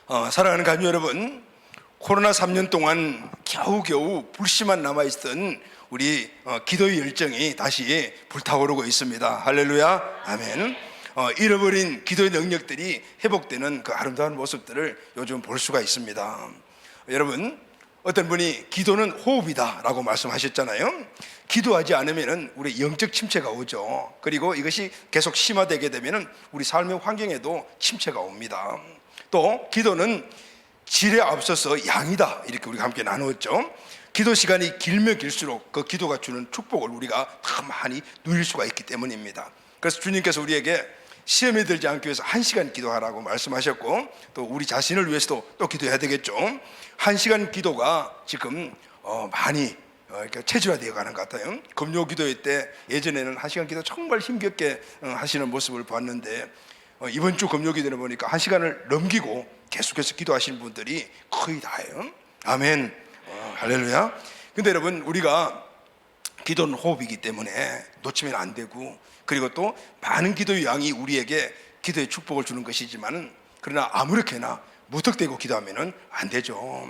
사랑하는 가족 여러분, 코로나 3년 동안 겨우겨우 불씨만 남아있던 우리 기도의 열정이 다시 불타오르고 있습니다. 할렐루야, 아멘. 잃어버린 기도의 능력들이 회복되는 그 아름다운 모습들을 요즘 볼 수가 있습니다. 여러분, 어떤 분이 기도는 호흡이다 라고 말씀하셨잖아요. 기도하지 않으면 우리 영적 침체가 오죠. 그리고 이것이 계속 심화되게 되면 우리 삶의 환경에도 침체가 옵니다. 또 기도는 질에 앞서서 양이다, 이렇게 우리가 함께 나누었죠. 기도 시간이 길면 길수록 그 기도가 주는 축복을 우리가 더 많이 누릴 수가 있기 때문입니다. 그래서 주님께서 우리에게 시험에 들지 않기 위해서 1시간 기도하라고 말씀하셨고, 또 우리 자신을 위해서도 또 기도해야 되겠죠. 1시간 기도가 지금 많이 이렇게 체질화되어 가는 것 같아요. 금요 기도회 때 예전에는 1시간 기도 정말 힘겹게 하시는 모습을 봤는데, 이번 주 금요 기도를 보니까 1시간을 넘기고 계속해서 기도하시는 분들이 거의 다예요. 아멘. 할렐루야. 근데 여러분, 우리가 기도는 호흡이기 때문에 놓치면 안 되고, 그리고 또 많은 기도의 양이 우리에게 기도의 축복을 주는 것이지만, 그러나 아무렇게나 무턱대고 기도하면 안 되죠.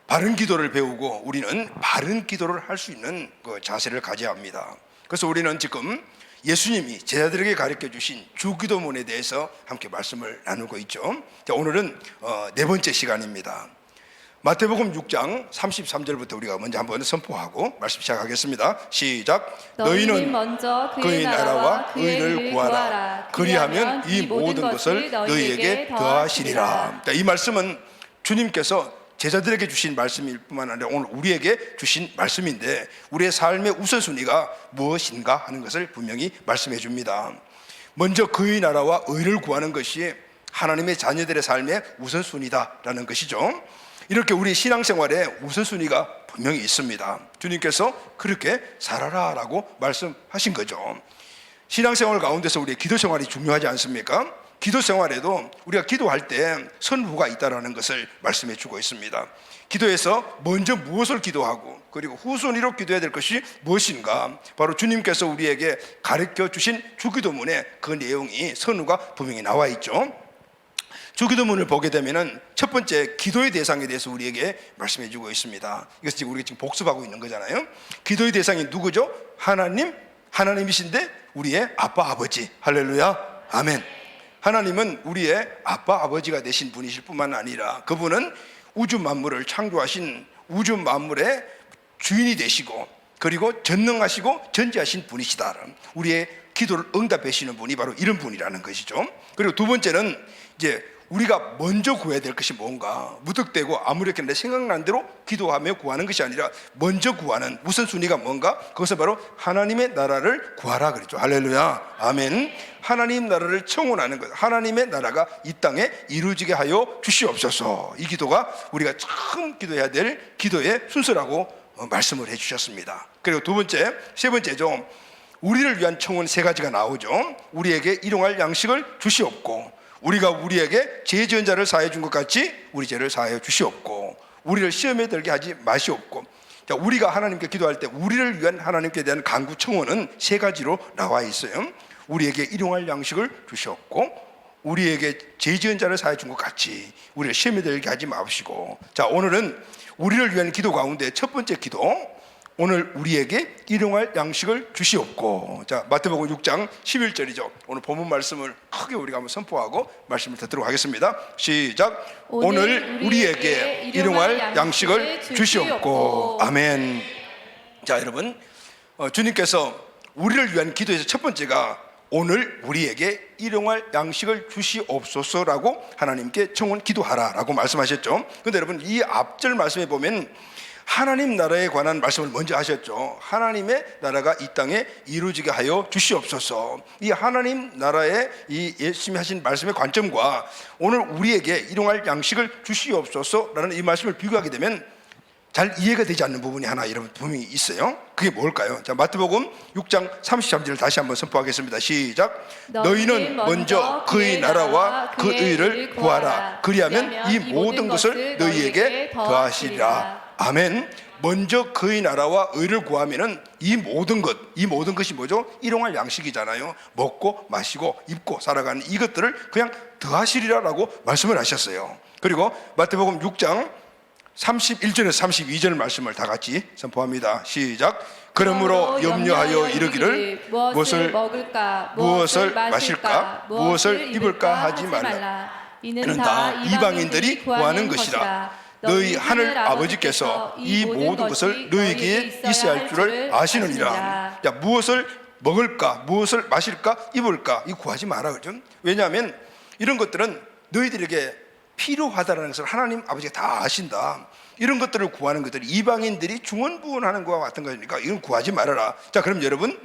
바른 기도를 배우고 우리는 바른 기도를 할 수 있는 그 자세를 가져야 합니다. 그래서 우리는 지금 예수님이 제자들에게 가르쳐 주신 주기도문에 대해서 함께 말씀을 나누고 있죠. 자, 오늘은 네 번째 시간입니다. 마태복음 6장 33절부터 우리가 먼저 한번 선포하고 말씀 시작하겠습니다. 시작. 너희는 먼저 그의 나라와 그의 일을 구하라. 그리하면 이 모든 것을 너희에게 더하시리라. 자, 이 말씀은 주님께서 제자들에게 주신 말씀일 뿐만 아니라 오늘 우리에게 주신 말씀인데, 우리의 삶의 우선순위가 무엇인가 하는 것을 분명히 말씀해 줍니다. 먼저 그의 나라와 의를 구하는 것이 하나님의 자녀들의 삶의 우선순위다라는 것이죠. 이렇게 우리 신앙생활에 우선순위가 분명히 있습니다. 주님께서 그렇게 살아라 라고 말씀하신 거죠. 신앙생활 가운데서 우리의 기도생활이 중요하지 않습니까? 기도생활에도 우리가 기도할 때 선후가 있다는 것을 말씀해 주고 있습니다. 기도에서 먼저 무엇을 기도하고 그리고 후순위로 기도해야 될 것이 무엇인가, 바로 주님께서 우리에게 가르쳐 주신 주기도문에 그 내용이 선후가 분명히 나와 있죠. 주기도문을 보게 되면 첫 번째 기도의 대상에 대해서 우리에게 말씀해 주고 있습니다. 이것을 지금 우리가 복습하고 있는 거잖아요. 기도의 대상이 누구죠? 하나님이신데 우리의 아빠 아버지. 할렐루야, 아멘. 하나님은 우리의 아빠 아버지가 되신 분이실 뿐만 아니라 그분은 우주 만물을 창조하신 우주 만물의 주인이 되시고, 그리고 전능하시고 전지하신 분이시다. 우리의 기도를 응답해 주시는 분이 바로 이런 분이라는 것이죠. 그리고 두 번째는 이제 우리가 먼저 구해야 될 것이 뭔가, 무턱대고 아무렇게나 내 생각난 대로 기도하며 구하는 것이 아니라 먼저 구하는 우선순위가 뭔가, 그것은 바로 하나님의 나라를 구하라 그랬죠. 할렐루야, 아멘. 하나님 나라를 청원하는 것, 하나님의 나라가 이 땅에 이루어지게 하여 주시옵소서. 이 기도가 우리가 처음 기도해야 될 기도의 순서라고 말씀을 해 주셨습니다. 그리고 두 번째, 세 번째죠. 우리를 위한 청원 세 가지가 나오죠. 우리에게 일용할 양식을 주시옵고, 우리가 우리에게 죄 지은 자를 사해 준 것 같이 우리 죄를 사하여 주시옵고, 우리를 시험에 들게 하지 마시옵고. 자, 우리가 하나님께 기도할 때 우리를 위한 하나님께 대한 간구 청원은 세 가지로 나와 있어요. 우리에게 일용할 양식을 주시옵고, 우리에게 죄 지은 자를 사해 준 것 같이 우리를 시험에 들게 하지 마시고. 자, 오늘은 우리를 위한 기도 가운데 첫 번째 기도, 오늘 우리에게 일용할 양식을 주시옵고. 자, 마태복음 6장 11절이죠. 오늘 본문 말씀을 크게 우리가 한번 선포하고 말씀을 듣도록 하겠습니다. 시작. 오늘 우리에게 일용할 양식을 주시옵고. 아멘. 자, 여러분, 주님께서 우리를 위한 기도에서 첫 번째가 오늘 우리에게 일용할 양식을 주시옵소서라고 하나님께 청원 기도하라라고 말씀하셨죠. 그런데 여러분, 이 앞절 말씀에 보면 하나님 나라에 관한 말씀을 먼저 하셨죠. 하나님의 나라가 이 땅에 이루어지게 하여 주시옵소서. 이 하나님 나라의 이 예수님이 하신 말씀의 관점과 오늘 우리에게 일용할 양식을 주시옵소서라는 이 말씀을 비교하게 되면 잘 이해가 되지 않는 부분이 하나 여러분 분명히 있어요. 그게 뭘까요? 자, 마태복음 6장 33절을 다시 한번 선포하겠습니다. 시작. 너희는 먼저 그의 나라와 그 의를 구하라. 그리하면 이 모든 것을 너희에게 더하시리라. 아멘. 먼저 그의 나라와 의를 구하면은 이 모든 것이 뭐죠? 일용할 양식이잖아요. 먹고 마시고 입고 살아가는 이것들을 그냥 더하시리라라고 말씀을 하셨어요. 그리고 마태복음 6장 31절에서 32절 말씀을 다 같이 선포합니다. 시작. 그러므로 염려하여 이르기를 무엇을 먹을까, 무엇을 마실까, 무엇을 입을까 하지 말라. 이는 다 이방인들이 구하는 것이라. 너희 하늘 아버지께서 이 모든 것을 너희에게 있어야 할 줄을 아시느니라. 야, 무엇을 먹을까, 무엇을 마실까, 입을까 이 구하지 마라, 그죠? 왜냐하면 이런 것들은 너희들에게 필요하다는 것을 하나님 아버지가 다 아신다. 이런 것들을 구하는 것들이 이방인들이 중언부언하는 것과 같은 거니까 이건 구하지 말아라. 자, 그럼 여러분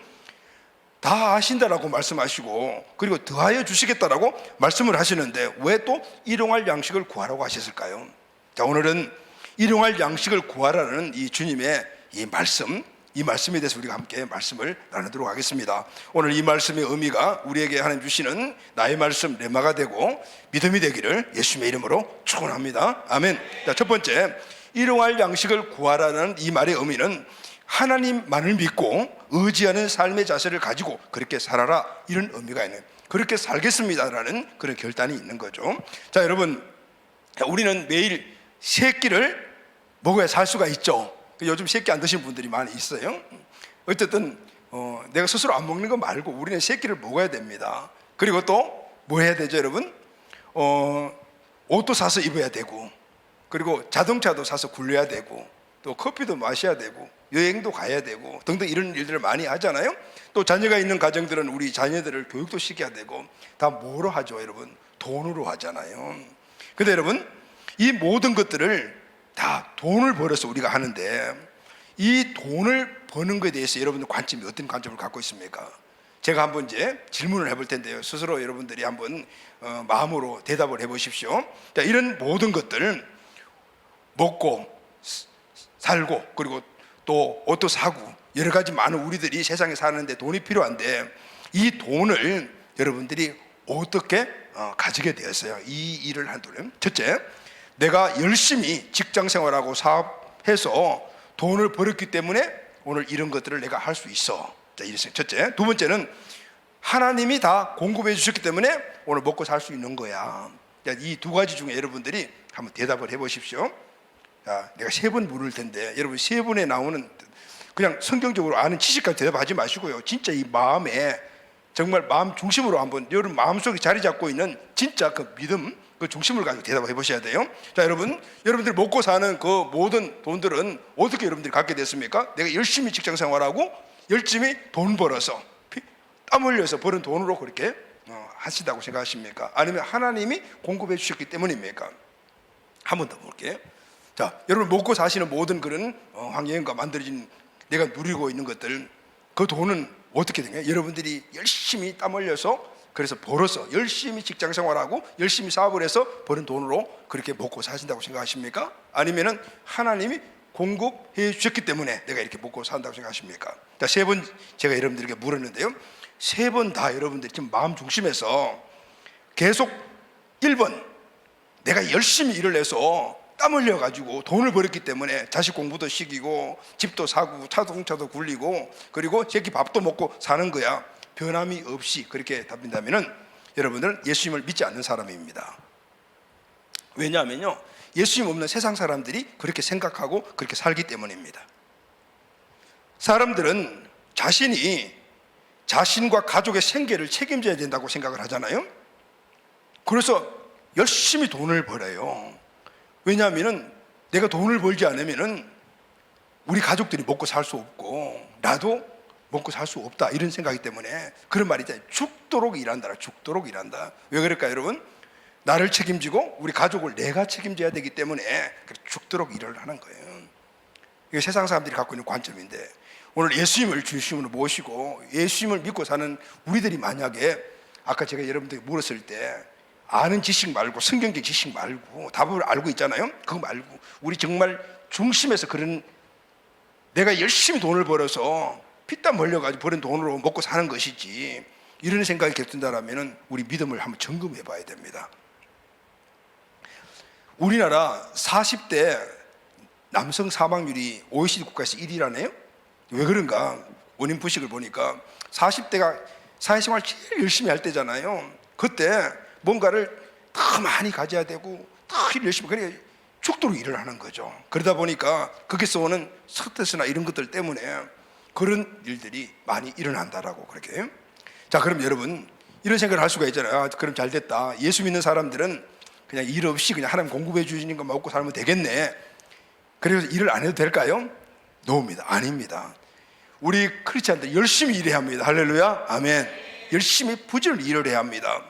다 아신다라고 말씀하시고 그리고 더하여 주시겠다라고 말씀을 하시는데 왜 또 일용할 양식을 구하라고 하셨을까요? 자, 오늘은 일용할 양식을 구하라는 이 주님의 이 말씀에 대해서 우리가 함께 말씀을 나누도록 하겠습니다. 오늘 이 말씀의 의미가 우리에게 하나님 주시는 나의 말씀 레마가 되고 믿음이 되기를 예수님의 이름으로 축원합니다. 아멘. 자, 첫 번째, 일용할 양식을 구하라는 이 말의 의미는 하나님만을 믿고 의지하는 삶의 자세를 가지고 그렇게 살아라, 이런 의미가 있는, 그렇게 살겠습니다라는 그런 결단이 있는 거죠. 자, 여러분, 우리는 매일 세 끼를 먹어야 살 수가 있죠. 요즘 세 끼 안 드시는 분들이 많이 있어요. 어쨌든 내가 스스로 안 먹는 거 말고 우리는 세 끼를 먹어야 됩니다. 그리고 또 뭐 해야 되죠, 여러분? 옷도 사서 입어야 되고, 그리고 자동차도 사서 굴려야 되고, 또 커피도 마셔야 되고, 여행도 가야 되고 등등 이런 일들을 많이 하잖아요. 또 자녀가 있는 가정들은 우리 자녀들을 교육도 시켜야 되고, 다 뭐로 하죠, 여러분? 돈으로 하잖아요. 근데 여러분, 이 모든 것들을 다 돈을 벌어서 우리가 하는데 이 돈을 버는 것에 대해서 여러분들 관점이 어떤 관점을 갖고 있습니까? 제가 한번 이제 질문을 해볼 텐데요. 스스로 여러분들이 한번 마음으로 대답을 해보십시오. 자, 이런 모든 것들 먹고 살고 그리고 또 옷도 사고 여러 가지 많은 우리들이 세상에 사는데 돈이 필요한데 이 돈을 여러분들이 어떻게 가지게 되었어요? 이 일을 한 돈은 첫째, 내가 열심히 직장 생활하고 사업해서 돈을 벌었기 때문에 오늘 이런 것들을 내가 할 수 있어. 자, 이랬어요. 첫째. 두 번째는 하나님이 다 공급해 주셨기 때문에 오늘 먹고 살 수 있는 거야. 이 두 가지 중에 여러분들이 한번 대답을 해보십시오. 자, 내가 세 번 물을 텐데 여러분 세 번에 나오는 그냥 성경적으로 아는 지식까지 대답하지 마시고요. 진짜 이 마음에 정말 마음 중심으로 한번 여러분 마음속에 자리 잡고 있는 진짜 그 믿음, 그 중심을 가지고 대답해 보셔야 돼요. 자, 여러분들이 먹고 사는 그 모든 돈들은 어떻게 여러분들이 갖게 됐습니까? 내가 열심히 직장 생활하고 열심히 돈 벌어서 땀 흘려서 버는 돈으로 그렇게 하시다고 생각하십니까? 아니면 하나님이 공급해 주셨기 때문입니까? 한 번 더 볼게요. 자, 여러분 먹고 사시는 모든 그런 환경과 만들어진 내가 누리고 있는 것들, 그 돈은 어떻게 되냐? 여러분들이 열심히 땀 흘려서 그래서 벌어서 열심히 직장 생활하고 열심히 사업을 해서 버는 돈으로 그렇게 먹고 사신다고 생각하십니까? 아니면은 하나님이 공급해 주셨기 때문에 내가 이렇게 먹고 산다고 생각하십니까? 자, 세 번 제가 여러분들에게 물었는데요. 세 번 다 여러분들이 지금 마음 중심에서 계속 1번 내가 열심히 일을 해서 땀 흘려가지고 돈을 벌었기 때문에 자식 공부도 시키고 집도 사고 자동차도 굴리고 그리고 새끼 밥도 먹고 사는 거야. 변함이 없이 그렇게 답한다면은 여러분들은 예수님을 믿지 않는 사람입니다. 왜냐하면요, 예수님 없는 세상 사람들이 그렇게 생각하고 그렇게 살기 때문입니다. 사람들은 자신이 자신과 가족의 생계를 책임져야 된다고 생각을 하잖아요. 그래서 열심히 돈을 벌어요. 왜냐하면은 내가 돈을 벌지 않으면은 우리 가족들이 먹고 살 수 없고 나도 먹고 살 수 없다, 이런 생각이기 때문에 그런 말이 있잖아요. 죽도록 일한다. 죽도록 일한다. 왜 그럴까요, 여러분? 나를 책임지고 우리 가족을 내가 책임져야 되기 때문에 죽도록 일을 하는 거예요. 이게 세상 사람들이 갖고 있는 관점인데, 오늘 예수님을 중심으로 모시고 예수님을 믿고 사는 우리들이 만약에 아까 제가 여러분들에게 물었을 때 아는 지식 말고 성경적 지식 말고 답을 알고 있잖아요. 그거 말고 우리 정말 중심에서 그런 내가 열심히 돈을 벌어서 피땀 흘려가지고 버는 돈으로 먹고 사는 것이지, 이런 생각이 겹친다면 우리 믿음을 한번 점검해 봐야 됩니다. 우리나라 40대 남성 사망률이 OECD 국가에서 1위라네요. 왜 그런가? 원인 부식을 보니까 40대가 사회생활 제일 열심히 할 때잖아요. 그때 뭔가를 더 많이 가져야 되고 더 일을 열심히, 그래 죽도록 일을 하는 거죠. 그러다 보니까 거기서 오는 스트레스나 이런 것들 때문에 그런 일들이 많이 일어난다라고 그렇게. 자, 그럼 여러분 이런 생각을 할 수가 있잖아요. 아, 그럼 잘 됐다. 예수 믿는 사람들은 그냥 일 없이 그냥 하나님 공급해 주시는 것만 먹고 살면 되겠네. 그래서 일을 안 해도 될까요? 노입니다. 아닙니다. 우리 크리스찬들 열심히 일해야 합니다. 할렐루야, 아멘. 열심히 부지런히 일을 해야 합니다.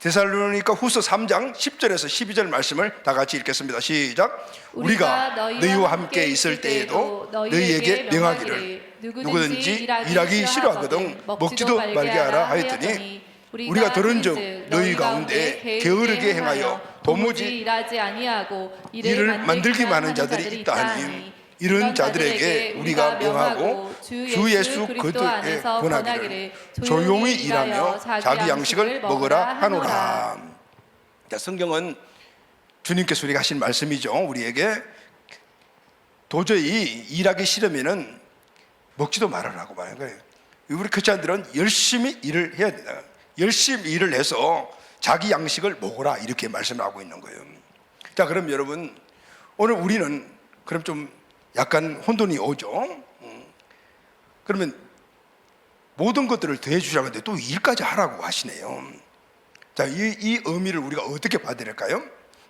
데살로니가 후서 3장 10절에서 12절 말씀을 다 같이 읽겠습니다. 시작. 우리가 너희와 함께 있을 때에도 너희에게 명하기를 누구든지 일하기 싫어하거든 먹지도 말게 하라 하였더니 우리가 들은즉 너희 가운데 게으르게 행하여 도무지 일하지 아니하고 일을 만들기만 하는 자들이 있다 하니 이런 자들에게 우리가 명하고 주 예수 그리스도의 권하기를 조용히 일하며 자기 양식을 먹으라 하노라. 자, 성경은 주님께서 우리가 하신 말씀이죠. 우리에게 도저히 일하기 싫으면은 먹지도 말아라고 말하는 거예요. 우리 크리스찬들은 열심히 일을 해야 된다. 열심히 일을 해서 자기 양식을 먹어라 이렇게 말씀하고 있는 거예요. 자, 그럼 여러분 오늘 우리는 그럼 좀 약간 혼돈이 오죠. 그러면 모든 것들을 더해 주시라고 하는데 또 일까지 하라고 하시네요. 자, 이 의미를 우리가 어떻게 받아야 될까요?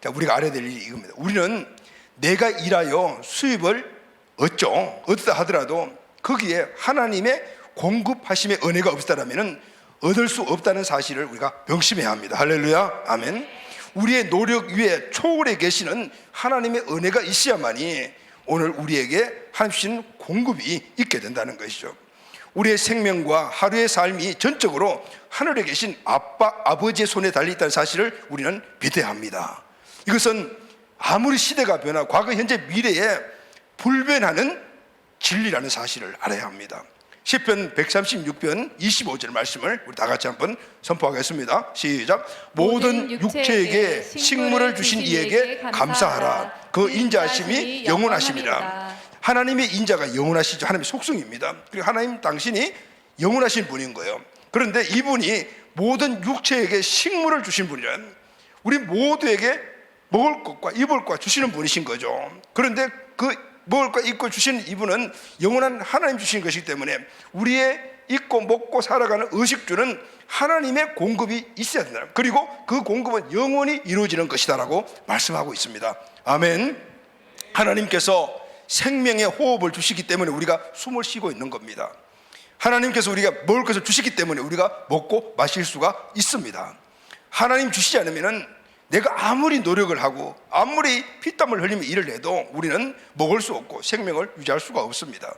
자, 우리가 알아야 될 일이 이겁니다. 우리는 내가 일하여 수입을 얻다 하더라도 거기에 하나님의 공급하심의 은혜가 없다라면 얻을 수 없다는 사실을 우리가 명심해야 합니다. 할렐루야, 아멘. 우리의 노력 위에 초월해 계시는 하나님의 은혜가 있어야만이 오늘 우리에게 하나님 주신 공급이 있게 된다는 것이죠. 우리의 생명과 하루의 삶이 전적으로 하늘에 계신 아버지의 손에 달려있다는 사실을 우리는 믿어야 합니다. 이것은 아무리 시대가 변하고 과거, 현재, 미래에 불변하는 진리라는 사실을 알아야 합니다. 시편 136편 25절 말씀을 우리 다 같이 한번 선포하겠습니다. 시작. 모든 육체에게 식물을 주신 이에게 감사하라. 그 인자하심이 영원하심이라. 하나님의 인자가 영원하시죠. 하나님의 속성입니다. 그리고 하나님 당신이 영원하신 분인 거예요. 그런데 이분이 모든 육체에게 식물을 주신 분이란 우리 모두에게 먹을 것과 입을 것과 주시는 분이신 거죠. 그런데 그 먹을 것 입고 주시는 이분은 영원한 하나님 주신 것이기 때문에 우리의 입고 먹고 살아가는 의식주는 하나님의 공급이 있어야 된다. 그리고 그 공급은 영원히 이루어지는 것이다라고 말씀하고 있습니다. 아멘. 하나님께서 생명의 호흡을 주시기 때문에 우리가 숨을 쉬고 있는 겁니다. 하나님께서 우리가 먹을 것을 주시기 때문에 우리가 먹고 마실 수가 있습니다. 하나님 주시지 않으면 내가 아무리 노력을 하고 아무리 피땀을 흘리며 일을 해도 우리는 먹을 수 없고 생명을 유지할 수가 없습니다.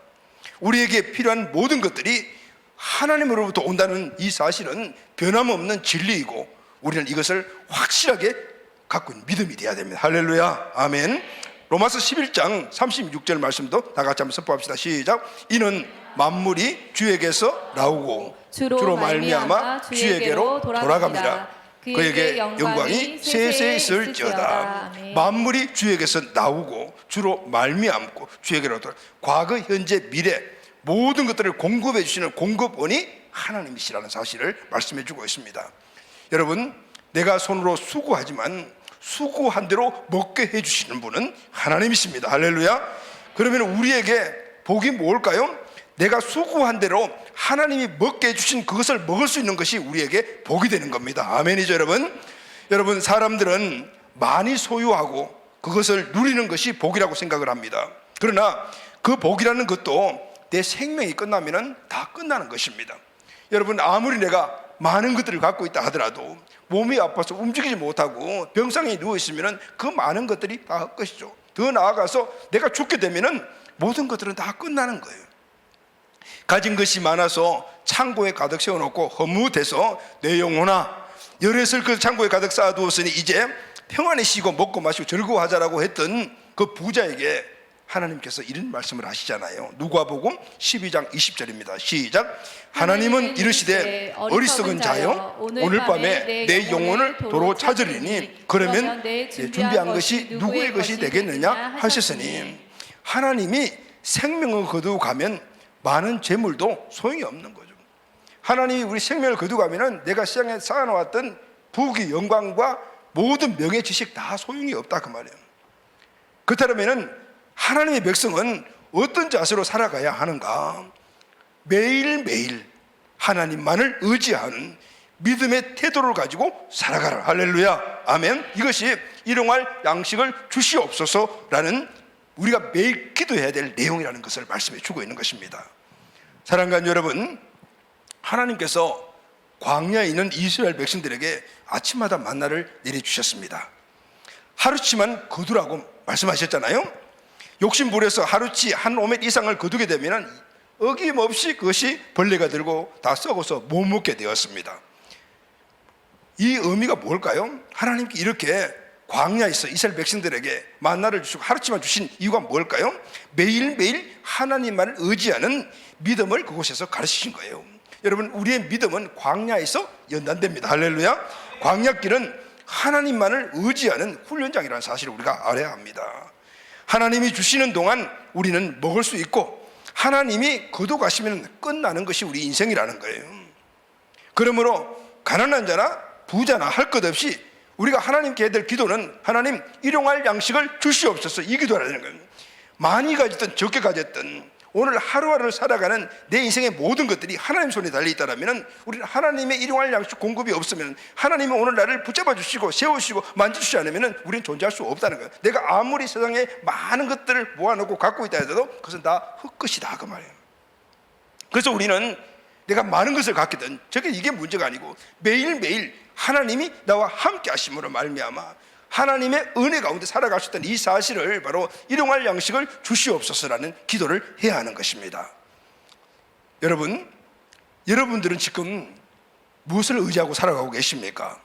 우리에게 필요한 모든 것들이 하나님으로부터 온다는 이 사실은 변함없는 진리이고 우리는 이것을 확실하게 갖고 있는 믿음이 되어야 됩니다. 할렐루야, 아멘. 로마서 11장 36절 말씀도 다 같이 한번 선포합시다. 시작. 이는 만물이 주에게서 나오고 주로 말미암아 주에게로 돌아갑니다. 그에게 영광이 세세히 있을지어다. 만물이 주에게서 나오고 주로 말미암고 주에게로 돌아. 과거, 현재, 미래 모든 것들을 공급해 주시는 공급원이 하나님이시라는 사실을 말씀해 주고 있습니다. 여러분, 내가 손으로 수고하지만 수고한 대로 먹게 해주시는 분은 하나님이십니다. 할렐루야. 그러면 우리에게 복이 뭘까요? 내가 수고한 대로 하나님이 먹게 해주신 그것을 먹을 수 있는 것이 우리에게 복이 되는 겁니다. 아멘이죠, 여러분. 여러분, 사람들은 많이 소유하고 그것을 누리는 것이 복이라고 생각을 합니다. 그러나 그 복이라는 것도 내 생명이 끝나면 다 끝나는 것입니다. 여러분, 아무리 내가 많은 것들을 갖고 있다 하더라도 몸이 아파서 움직이지 못하고 병상에 누워있으면 그 많은 것들이 다 헛것이죠. 더 나아가서 내가 죽게 되면 모든 것들은 다 끝나는 거예요. 가진 것이 많아서 창고에 가득 세워놓고 허무돼서 내 영혼아 열애를 그 창고에 가득 쌓아두었으니 이제 평안히 쉬고 먹고 마시고 즐거워하자라고 했던 그 부자에게 하나님께서 이런 말씀을 하시잖아요. 누가복음 12장 20절입니다. 시작. 하나님은 이르시되 어리석은 자여 오늘 밤에 내 영혼을 도로 찾으리니 그러면 내 준비한 것이 누구의 것이 되겠느냐 하셨으니, 하나님이 생명을 거두고 가면 많은 재물도 소용이 없는 거죠. 하나님이 우리 생명을 거두고 가면은 내가 세상에 쌓아놓았던 부귀 영광과 모든 명예 지식 다 소용이 없다 그 말이에요. 그렇다면은 하나님의 백성은 어떤 자세로 살아가야 하는가? 매일매일 하나님만을 의지하는 믿음의 태도를 가지고 살아가라. 할렐루야, 아멘. 이것이 일용할 양식을 주시옵소서라는 우리가 매일 기도해야 될 내용이라는 것을 말씀해 주고 있는 것입니다. 사랑하는 여러분, 하나님께서 광야에 있는 이스라엘 백성들에게 아침마다 만나를 내려주셨습니다. 하루치만 거두라고 말씀하셨잖아요. 욕심부려서 하루치 한 오멜 이상을 거두게 되면 어김없이 그것이 벌레가 들고 다 썩어서 못 먹게 되었습니다. 이 의미가 뭘까요? 하나님께 이렇게 광야에서 이스라엘 백성들에게 만나를 주시고 하루치만 주신 이유가 뭘까요? 매일매일 하나님만을 의지하는 믿음을 그곳에서 가르치신 거예요. 여러분, 우리의 믿음은 광야에서 연단됩니다. 할렐루야. 광야길은 하나님만을 의지하는 훈련장이라는 사실을 우리가 알아야 합니다. 하나님이 주시는 동안 우리는 먹을 수 있고 하나님이 거둬가시면 끝나는 것이 우리 인생이라는 거예요. 그러므로 가난한 자나 부자나 할 것 없이 우리가 하나님께 해야 될 기도는 하나님 일용할 양식을 주시옵소서, 이 기도라는 거예요. 많이 가졌든 적게 가졌든 오늘 하루하루를 살아가는 내 인생의 모든 것들이 하나님 손에 달려있다면 우리는 하나님의 일용할 양식 공급이 없으면, 하나님이 오늘 나를 붙잡아 주시고 세우시고 만져주시지 않으면 우리는 존재할 수 없다는 거예요. 내가 아무리 세상에 많은 것들을 모아놓고 갖고 있다 해도 그것은 다 헛것이다 그 말이에요. 그래서 우리는 내가 많은 것을 갖거든 저게 이게 문제가 아니고 매일매일 하나님이 나와 함께 하심으로 말미암아 하나님의 은혜 가운데 살아갈 수 있다는 이 사실을 바로 일용할 양식을 주시옵소서라는 기도를 해야 하는 것입니다. 여러분들은 지금 무엇을 의지하고 살아가고 계십니까?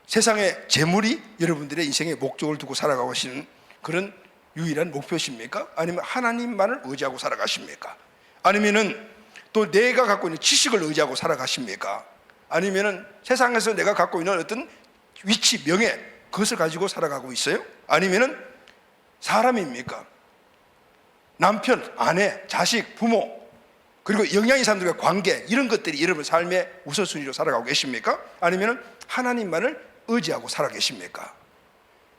세상의 재물이 여러분들의 인생의 목적을 두고 살아가고 계시는 그런 유일한 목표십니까? 아니면 하나님만을 의지하고 살아가십니까? 아니면은 또 내가 갖고 있는 지식을 의지하고 살아가십니까? 아니면은 세상에서 내가 갖고 있는 어떤 위치, 명예, 그것을 가지고 살아가고 있어요? 아니면은 사람입니까? 남편, 아내, 자식, 부모, 그리고 영향이 사람들과 관계, 이런 것들이 여러분 삶의 우선순위로 살아가고 계십니까? 아니면은 하나님만을 의지하고 살아 계십니까?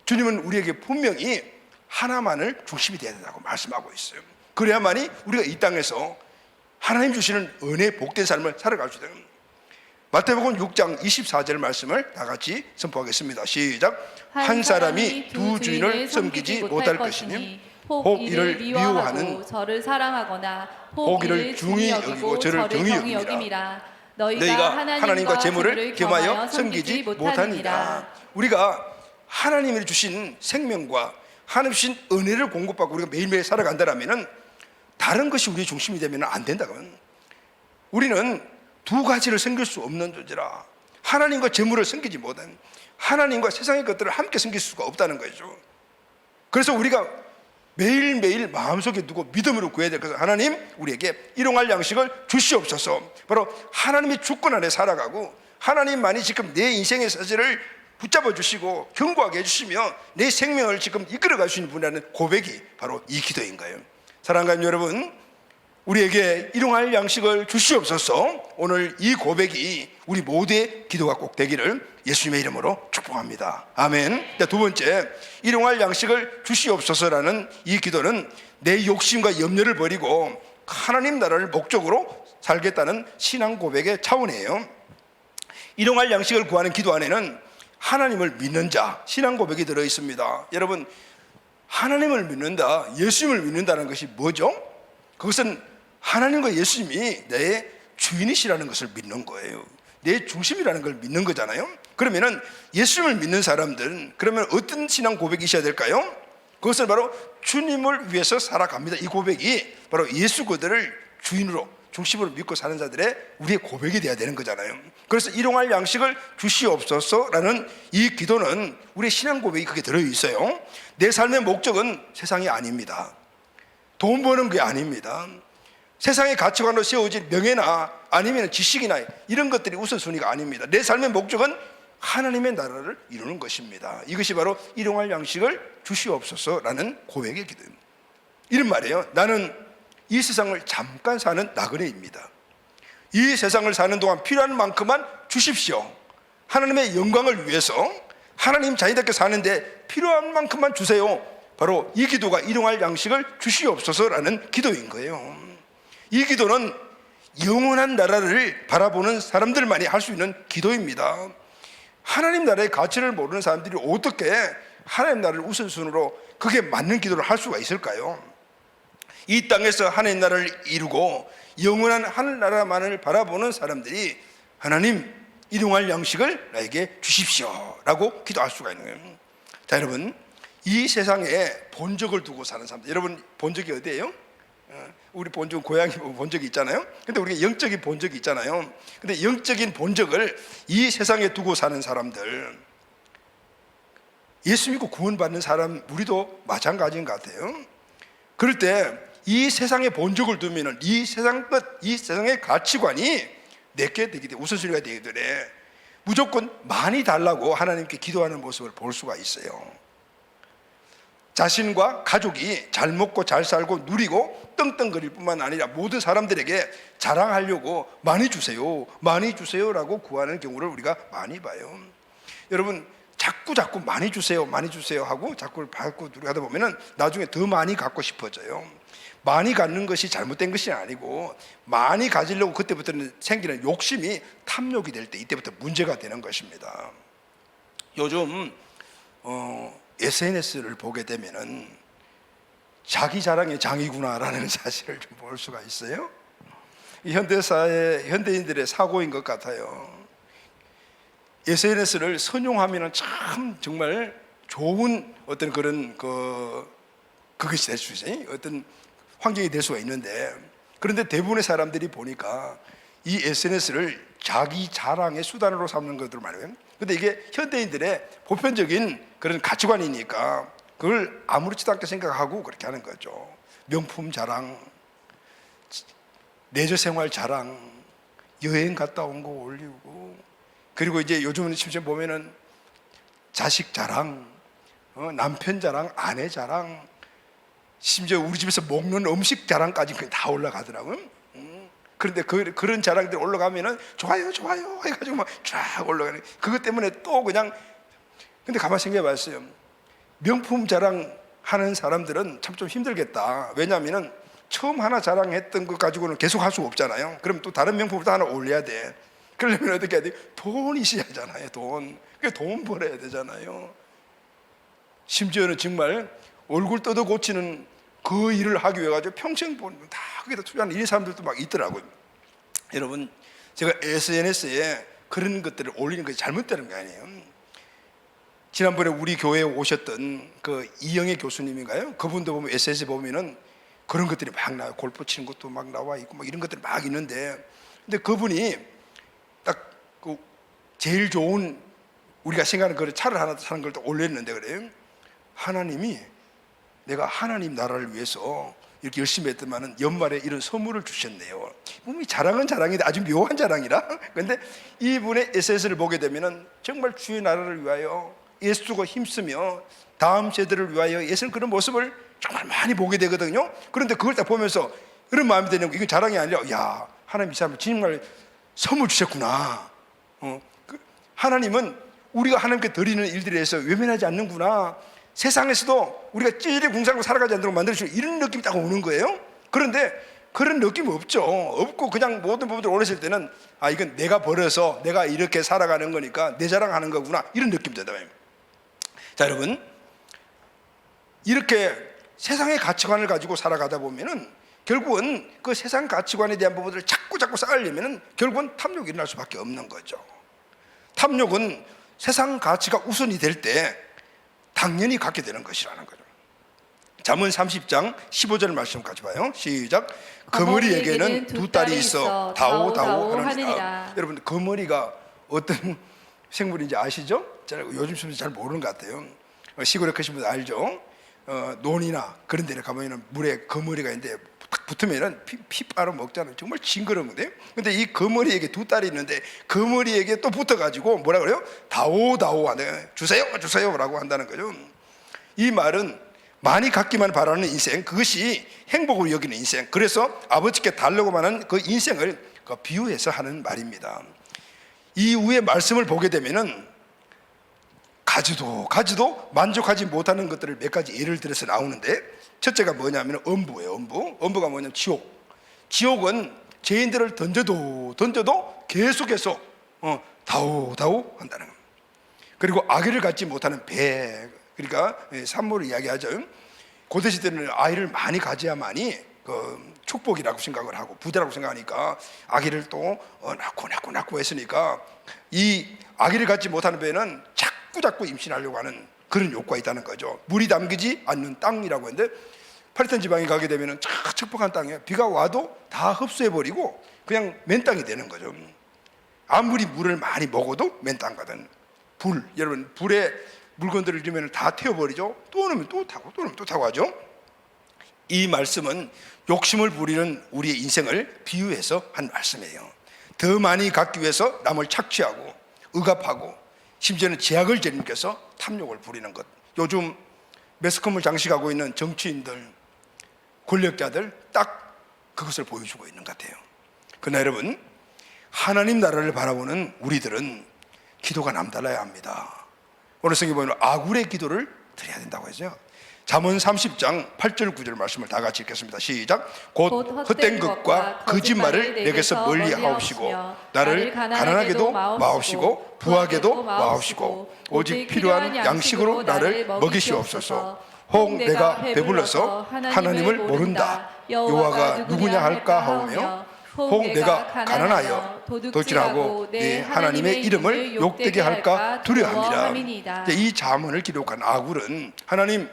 주님은 우리에게 분명히 하나만을 중심이 되어야 된다고 말씀하고 있어요. 그래야만이 우리가 이 땅에서 하나님 주시는 은혜 복된 삶을 살아갈 수 있는. 마태복음 6장 24절 말씀을 다 같이 선포하겠습니다. 시작. 한 사람이 두 주인을 섬기지 못할 것이니 혹 이를 미워하는 저를 사랑하거나 혹 이를 중히 여기고 저를 경히 여김이라. 너희가 하나님과 재물을 겸하여 섬기지 못하니라. 우리가 하나님이 주신 생명과 하나님 주신 은혜를 공급받고 우리가 매일매일 살아간다면 다른 것이 우리의 중심이 되면 안 된다면, 우리는 두 가지를 섬길 수 없는 존재라. 하나님과 재물을 섬기지 못한, 하나님과 세상의 것들을 함께 섬길 수가 없다는 거죠. 그래서 우리가 매일매일 마음속에 두고 믿음으로 구해야 될 것은 하나님 우리에게 일용할 양식을 주시옵소서. 바로 하나님의 주권 안에 살아가고 하나님만이 지금 내 인생의 사실을 붙잡아 주시고 견고하게 해주시며 내 생명을 지금 이끌어 가시는 분이라는 고백이 바로 이 기도인 거예요. 사랑하는 여러분, 우리에게 일용할 양식을 주시옵소서. 오늘 이 고백이 우리 모두의 기도가 꼭 되기를 예수님의 이름으로 축복합니다. 아멘. 두 번째, 일용할 양식을 주시옵소서라는 이 기도는 내 욕심과 염려를 버리고 하나님 나라를 목적으로 살겠다는 신앙 고백의 차원이에요. 일용할 양식을 구하는 기도 안에는 하나님을 믿는 자, 신앙 고백이 들어 있습니다. 여러분, 하나님을 믿는다, 예수님을 믿는다는 것이 뭐죠? 그것은 하나님과 예수님이 내 주인이시라는 것을 믿는 거예요. 내 중심이라는 걸 믿는 거잖아요. 그러면은 예수님을 믿는 사람들은 그러면 어떤 신앙 고백이 있어야 될까요? 그것은 바로 주님을 위해서 살아갑니다. 이 고백이 바로 예수 그들을 주인으로 중심으로 믿고 사는 자들의 우리의 고백이 되어야 되는 거잖아요. 그래서 일용할 양식을 주시옵소서라는 이 기도는 우리의 신앙 고백이 그게 들어있어요. 내 삶의 목적은 세상이 아닙니다. 돈 버는 게 아닙니다. 세상의 가치관으로 세워진 명예나 아니면 지식이나 이런 것들이 우선순위가 아닙니다. 내 삶의 목적은 하나님의 나라를 이루는 것입니다. 이것이 바로 일용할 양식을 주시옵소서라는 고백의 기도입니다. 이런 말이에요. 나는 이 세상을 잠깐 사는 나그네입니다. 이 세상을 사는 동안 필요한 만큼만 주십시오. 하나님의 영광을 위해서 하나님 자녀답게 사는데 필요한 만큼만 주세요. 바로 이 기도가 일용할 양식을 주시옵소서라는 기도인 거예요. 이 기도는 영원한 나라를 바라보는 사람들만이 할 수 있는 기도입니다. 하나님 나라의 가치를 모르는 사람들이 어떻게 하나님 나라를 우선순위로 그게 맞는 기도를 할 수가 있을까요? 이 땅에서 하나님 나라를 이루고 영원한 하늘나라만을 바라보는 사람들이 하나님 일용할 양식을 나에게 주십시오 라고 기도할 수가 있는 거예요. 자, 여러분, 이 세상에 본적을 두고 사는 사람들, 여러분 본적이 어디예요? 우리 본적은 고향이 본적이 있잖아요. 근데 우리가 영적인 본적이 있잖아요. 근데 영적인 본적을 이 세상에 두고 사는 사람들, 예수 믿고 구원받는 사람 우리도 마찬가지인 것 같아요. 그럴 때 이 세상의 본적을 두면은 이 세상의 가치관이 내게 되기 때문에 우선순위가 되기 때문에 무조건 많이 달라고 하나님께 기도하는 모습을 볼 수가 있어요. 자신과 가족이 잘 먹고 잘 살고 누리고 떵떵거릴 뿐만 아니라 모든 사람들에게 자랑하려고 많이 주세요라고 구하는 경우를 우리가 많이 봐요. 여러분, 자꾸 많이 주세요 하고 자꾸 받고 하다 보면은 나중에 더 많이 갖고 싶어져요. 많이 갖는 것이 잘못된 것이 아니고 많이 가지려고 그때부터는 생기는 욕심이 탐욕이 될 때 이때부터 문제가 되는 것입니다. 요즘 SNS를 보게 되면은 자기 자랑의 장이구나라는 사실을 좀 볼 수가 있어요. 이 현대사회 현대인들의 사고인 것 같아요. SNS를 선용하면은 참 정말 좋은 어떤 그런 그것이 될 수 있어요. 어떤 환경이 될 수가 있는데, 그런데 대부분의 사람들이 보니까 이 SNS를 자기 자랑의 수단으로 삼는 것들 말이에요. 근데 이게 현대인들의 보편적인 그런 가치관이니까 그걸 아무렇지도 않게 생각하고 그렇게 하는 거죠. 명품 자랑, 레저 생활 자랑, 여행 갔다 온 거 올리고, 그리고 이제 요즘은 심지어 보면은 자식 자랑, 남편 자랑, 아내 자랑, 심지어 우리 집에서 먹는 음식 자랑까지 다 올라가더라고요. 그런데 그런 자랑들이 올라가면은 좋아요 해가지고 막 쫙 올라가는, 그것 때문에 또 그냥. 근데 가만히 생각해 봤어요. 명품 자랑하는 사람들은 참 좀 힘들겠다. 왜냐하면은 처음 하나 자랑했던 것 가지고는 계속 할 수가 없잖아요. 그럼 또 다른 명품을 또 하나 올려야 돼. 그러려면 어떻게 해야 돼? 돈이 있어야 하잖아요. 돈 벌어야 되잖아요. 심지어는 정말 얼굴 뜯어 고치는 그 일을 하기 위해 가지고 평생 다 거기다 투자하는 이 사람들도 막 있더라고요. 여러분, 제가 SNS에 그런 것들을 올리는 것이 잘못되는 게 아니에요. 지난번에 우리 교회에 오셨던 그 이영애 교수님인가요? 그분도 보면 SNS에 보면은 그런 것들이 막 나와요. 골프 치는 것도 막 나와 있고 막 이런 것들이 막 있는데, 근데 그분이 딱 그 제일 좋은 우리가 생각하는 그 차를 하나 사는 걸 또 올렸는데, 그래요. 하나님이 내가 하나님 나라를 위해서 이렇게 열심히 했더만은 연말에 이런 선물을 주셨네요. 몸이 자랑은 자랑인데 아주 묘한 자랑이라. 그런데 이분의 SNS를 보게 되면은 정말 주의 나라를 위하여 예수가 힘쓰며 다음 세대를 위하여 예수는 그런 모습을 정말 많이 보게 되거든요. 그런데 그걸 딱 보면서 그런 마음이 드는 거, 이건 자랑이 아니라, 야, 하나님 이 사람 정말 선물 주셨구나. 하나님은 우리가 하나님께 드리는 일들에 대해서 외면하지 않는구나. 세상에서도 우리가 찌릿 궁상으로 살아가지 않도록 만들어주고, 이런 느낌이 딱 오는 거예요. 그런데 그런 느낌 없고 그냥 모든 부분들 올렸을 때는 이건 내가 벌어서 내가 이렇게 살아가는 거니까 내 자랑하는 거구나, 이런 느낌이 든다고요. 자, 여러분, 이렇게 세상의 가치관을 가지고 살아가다 보면은 결국은 그 세상 가치관에 대한 부분들을 자꾸 쌓으려면은 결국은 탐욕이 일어날 수밖에 없는 거죠. 탐욕은 세상 가치가 우선이 될 때 당연히 갖게 되는 것이라는 거죠. 잠언 30장 15절 말씀 같이 봐요. 시작. 거머리에게는 두 딸이 있어 다오다오 하느니라. 여러분, 거머리가 어떤 생물인지 아시죠? 요즘 잘 모르는 것 같아요. 시골에 계신 분들 알죠? 논이나 그런 데를 가보면 물에 거머리가 있는데 탁 붙으면은 피 빨아 먹잖아요. 정말 징그러운데. 근데 이 거머리에게 두 딸이 있는데 거머리에게 또 붙어가지고 뭐라 그래요? 다오다오 하네. 주세요, 주세요라고 한다는 거죠. 이 말은 많이 갖기만 바라는 인생, 그것이 행복으로 여기는 인생. 그래서 아버지께 달라고만 하는 그 인생을 비유해서 하는 말입니다. 이후의 말씀을 보게 되면은 가지도 만족하지 못하는 것들을 몇 가지 예를 들어서 나오는데, 첫째가 뭐냐면 엄부예요. 엄부가 뭐냐면 지옥은 죄인들을 던져도 계속해서 다오 한다는 겁니다. 그리고 아기를 갖지 못하는 배, 그러니까 산모를 이야기하죠. 고대시대는 아이를 많이 가져야만이 축복이라고 생각을 하고 부자라고 생각하니까 아기를 또 낳고 했으니까, 이 아기를 갖지 못하는 배는 자꾸 임신하려고 하는 그런 욕구가 있다는 거죠. 물이 담기지 않는 땅이라고 했는데, 팔레스타인 지방에 가게 되면 척박한 땅이에요. 비가 와도 다 흡수해버리고 그냥 맨 땅이 되는 거죠. 아무리 물을 많이 먹어도 맨 땅거든. 여러분 불에 물건들을 넣으면 다 태워버리죠. 또 넣으면 또 타고 하죠. 이 말씀은 욕심을 부리는 우리의 인생을 비유해서 한 말씀이에요. 더 많이 갖기 위해서 남을 착취하고 억압하고 심지어는 제약을 재님께서 탐욕을 부리는 것. 요즘 매스컴을 장식하고 있는 정치인들, 권력자들 딱 그것을 보여주고 있는 것 같아요. 그러나 여러분, 하나님 나라를 바라보는 우리들은 기도가 남달라야 합니다. 오늘 성경에 보면 아굴의 기도를 드려야 된다고 했죠. 잠언 30장 8절 9절 말씀을 다 같이 읽겠습니다. 시작. 곧 헛된 것과 거짓말을 내게서 멀리 하옵시고 나를 가난하게도 마옵시고 부하게도 마옵시고 오직 필요한 양식으로 나를 먹이시옵소서. 혹 내가 배불러서 하나님을 모른다 여호와가 누구냐 할까 하오며, 혹 내가 가난하여 도질하고 내 하나님의 이름을 욕되게 할까 두려워함이라. 이 잠언을 기록한 아굴은, 하나님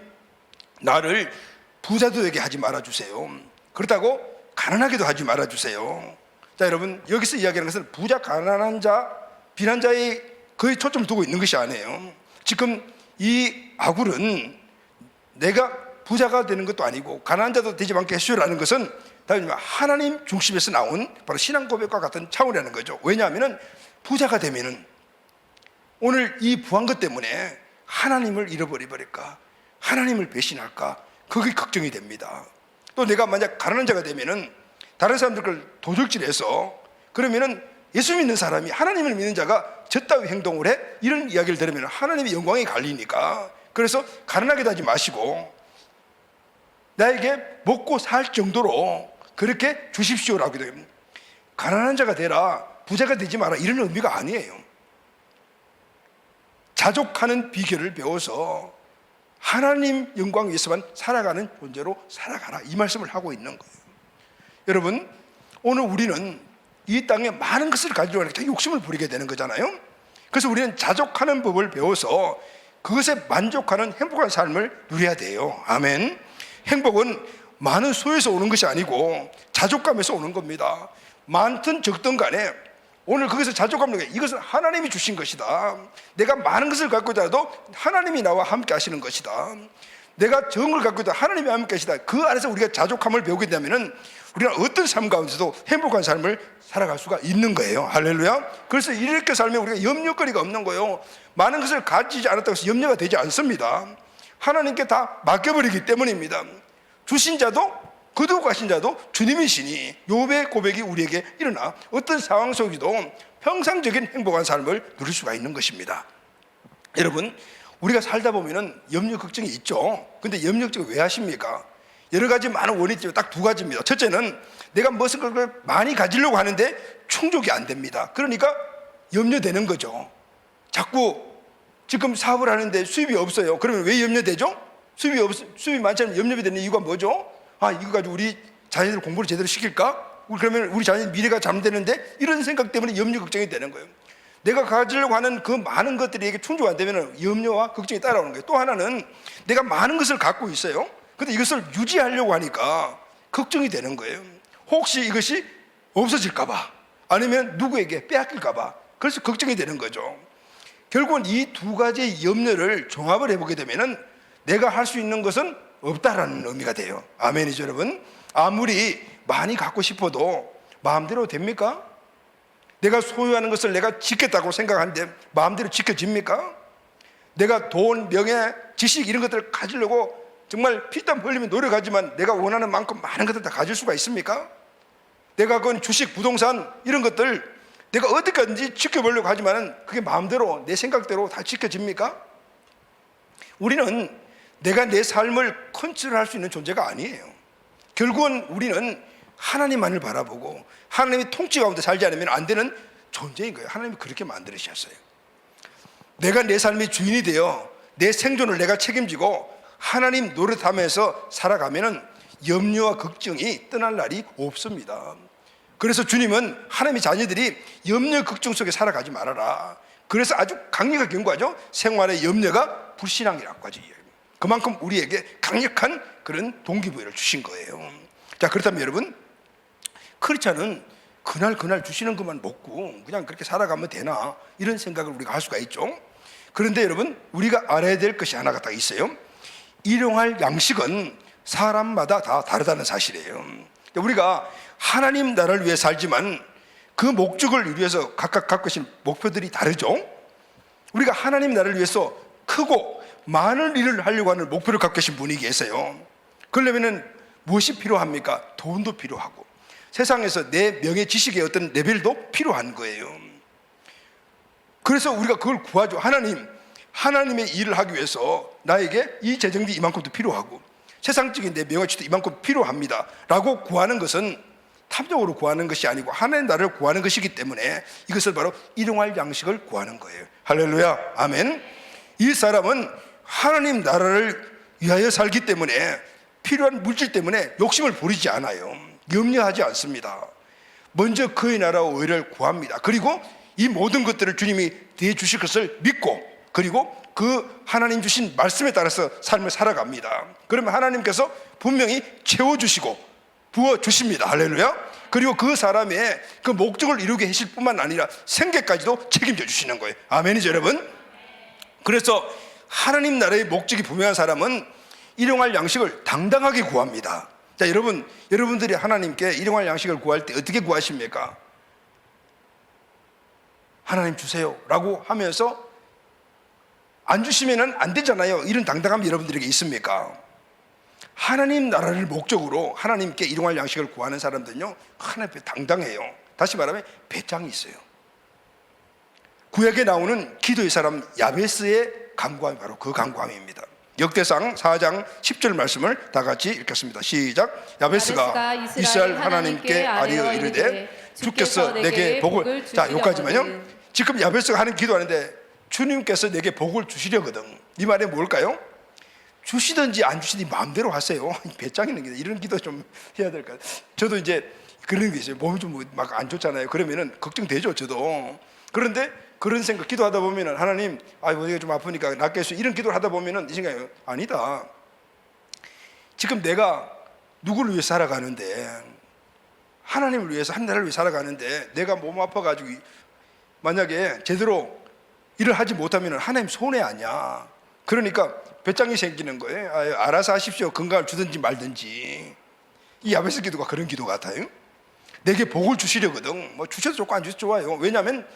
나를 부자도 되게 하지 말아주세요. 그렇다고 가난하게도 하지 말아주세요. 자, 여러분 여기서 이야기하는 것은 부자, 가난한 자, 비난 자에 거의 초점을 두고 있는 것이 아니에요. 지금 이 아굴은 내가 부자가 되는 것도 아니고 가난한 자도 되지 않게 해주라는 것은 하나님 중심에서 나온 바로 신앙 고백과 같은 차원이라는 거죠. 왜냐하면 부자가 되면은 오늘 이 부한 것 때문에 하나님을 잃어버릴까, 하나님을 배신할까, 그게 걱정이 됩니다. 또 내가 만약 가난한 자가 되면은 다른 사람들 걸 도적질해서, 그러면은 예수 믿는 사람이 하나님을 믿는 자가 저따위 행동을 해? 이런 이야기를 들으면 하나님의 영광이 갈리니까, 그래서 가난하게 하지 마시고 나에게 먹고 살 정도로 그렇게 주십시오라고 해요. 가난한 자가 되라, 부자가 되지 마라, 이런 의미가 아니에요. 자족하는 비결을 배워서 하나님 영광 위해서만 살아가는 존재로 살아가라, 이 말씀을 하고 있는 거예요. 여러분 오늘 우리는 이 땅에 많은 것을 가지려고 하니까 욕심을 부리게 되는 거잖아요. 그래서 우리는 자족하는 법을 배워서 그것에 만족하는 행복한 삶을 누려야 돼요. 아멘. 행복은 많은 소에서 오는 것이 아니고 자족감에서 오는 겁니다. 많든 적든 간에 오늘 거기서 자족감을 느껴요. 이것은 하나님이 주신 것이다. 내가 많은 것을 갖고 있더라도 하나님이 나와 함께 하시는 것이다. 내가 적은 걸 갖고 있다 하나님이 함께 하시다. 그 안에서 우리가 자족함을 배우게 되면 우리가 어떤 삶 가운데서도 행복한 삶을 살아갈 수가 있는 거예요. 할렐루야. 그래서 이렇게 살면 우리가 염려거리가 없는 거예요. 많은 것을 가지지 않았다고 해서 염려가 되지 않습니다. 하나님께 다 맡겨버리기 때문입니다. 주신 자도 거두고 가신 자도 주님이시니 욥의 고백이 우리에게 일어나 어떤 상황 속에도 평상적인 행복한 삶을 누릴 수가 있는 것입니다. 여러분 우리가 살다 보면은 염려 걱정이 있죠. 근데 염려 걱정을 왜 하십니까? 여러 가지 많은 원인이 있지만 딱 두 가지입니다. 첫째는 내가 무슨 걸 많이 가지려고 하는데 충족이 안 됩니다. 그러니까 염려되는 거죠. 자꾸 지금 사업을 하는데 수입이 없어요. 그러면 왜 염려되죠? 수입이 많지 않으면 염려가 되는 이유가 뭐죠? 아, 이거 가지고 우리 자녀들 공부를 제대로 시킬까? 그러면 우리 자녀 미래가 잠드는데, 이런 생각 때문에 염려 걱정이 되는 거예요. 내가 가지려고 하는 그 많은 것들이 충족 안 되면 염려와 걱정이 따라오는 거예요. 또 하나는 내가 많은 것을 갖고 있어요. 근데 이것을 유지하려고 하니까 걱정이 되는 거예요. 혹시 이것이 없어질까 봐, 아니면 누구에게 빼앗길까 봐, 그래서 걱정이 되는 거죠. 결국은 이 두 가지의 염려를 종합을 해보게 되면은 내가 할 수 있는 것은 없다라는 의미가 돼요. 아멘이죠, 여러분. 아무리 많이 갖고 싶어도 마음대로 됩니까? 내가 소유하는 것을 내가 지켰다고 생각하는데 마음대로 지켜집니까? 내가 돈, 명예, 지식 이런 것들을 가지려고 정말 피땀 흘리며 노력하지만 내가 원하는 만큼 많은 것들 다 가질 수가 있습니까? 내가 건 주식, 부동산 이런 것들 내가 어디까지 지켜보려고 하지만 그게 마음대로 내 생각대로 다 지켜집니까? 우리는 내가 내 삶을 컨트롤할 수 있는 존재가 아니에요. 결국은 우리는 하나님만을 바라보고 하나님의 통치 가운데 살지 않으면 안 되는 존재인 거예요. 하나님이 그렇게 만들으셨어요. 내가 내 삶의 주인이 되어 내 생존을 내가 책임지고 하나님 노릇하면서 살아가면 염려와 걱정이 떠날 날이 없습니다. 그래서 주님은 하나님의 자녀들이 염려 걱정 속에 살아가지 말아라. 그래서 아주 강력하게 경고하죠. 생활의 염려가 불신앙이라고 하죠. 그만큼 우리에게 강력한 그런 동기부여를 주신 거예요. 자, 그렇다면 여러분, 크리스찬은 그날 주시는 것만 먹고 그냥 그렇게 살아가면 되나 이런 생각을 우리가 할 수가 있죠. 그런데 여러분, 우리가 알아야 될 것이 하나가 딱 있어요. 일용할 양식은 사람마다 다 다르다는 사실이에요. 우리가 하나님 나라를 위해 살지만 그 목적을 위해서 각각 갖고 계신 목표들이 다르죠. 우리가 하나님 나라를 위해서 크고 많은 일을 하려고 하는 목표를 갖고 계신 분이 계세요. 그러려면 무엇이 필요합니까? 돈도 필요하고 세상에서 내 명예 지식의 어떤 레벨도 필요한 거예요. 그래서 우리가 그걸 구하죠. 하나님의 일을 하기 위해서 나에게 이 재정도 이만큼도 필요하고 세상적인 내 명예치도 이만큼 필요합니다 라고 구하는 것은 탐욕으로 구하는 것이 아니고 하나님 나라를 구하는 것이기 때문에 이것을 바로 일용할 양식을 구하는 거예요. 할렐루야, 아멘. 이 사람은 하나님 나라를 위하여 살기 때문에 필요한 물질 때문에 욕심을 부리지 않아요. 염려하지 않습니다. 먼저 그의 나라와 의를 구합니다. 그리고 이 모든 것들을 주님이 대주실 것을 믿고 그리고 그 하나님 주신 말씀에 따라서 삶을 살아갑니다. 그러면 하나님께서 분명히 채워주시고 부어주십니다. 할렐루야. 그리고 그 사람의 그 목적을 이루게 하실 뿐만 아니라 생계까지도 책임져 주시는 거예요. 아멘이죠, 여러분. 그래서 하나님 나라의 목적이 분명한 사람은 일용할 양식을 당당하게 구합니다. 자, 여러분들이 하나님께 일용할 양식을 구할 때 어떻게 구하십니까? 하나님 주세요 라고 하면서 안 주시면 안 되잖아요. 이런 당당함이 여러분들에게 있습니까? 하나님 나라를 목적으로 하나님께 일용할 양식을 구하는 사람들은요, 하나님 앞에 당당해요. 다시 말하면 배짱이 있어요. 구약에 나오는 기도의 사람 야베스의 간구함이 바로 그 간구함입니다. 역대상 4장 10절 말씀을 다 같이 읽겠습니다. 시작. 야베스가 이스라엘 하나님께 아뢰어 이르되 주께서 내게 복을. 자, 여기까지만요. 지금 야베스가 하는 기도하는데 주님께서 내게 복을 주시려거든. 이 말이 뭘까요? 주시든지 안 주시든지 마음대로 하세요. 배짱 있는 기도, 이런 기도 좀 해야 될까요? 저도 이제 그런 게 있어요. 몸이 좀 막 안 좋잖아요. 그러면은 걱정되죠, 저도. 그런데 그런 생각 기도하다 보면은 하나님, 어디가 좀 아프니까 낫게 해주세요. 이런 기도를 하다 보면은 이 생각이 아니다. 지금 내가 누구를 위해 살아가는데, 하나님을 위해서 한 나라를 위해 살아가는데 내가 몸 아파가지고 만약에 제대로 일을 하지 못하면 하나님 손해 아니야. 그러니까 배짱이 생기는 거예요. 알아서 하십시오. 건강을 주든지 말든지. 이 야베스 기도가 그런 기도 같아요. 내게 복을 주시려거든. 뭐 주셔도 좋고 안 주셔도 좋아요. 왜냐하면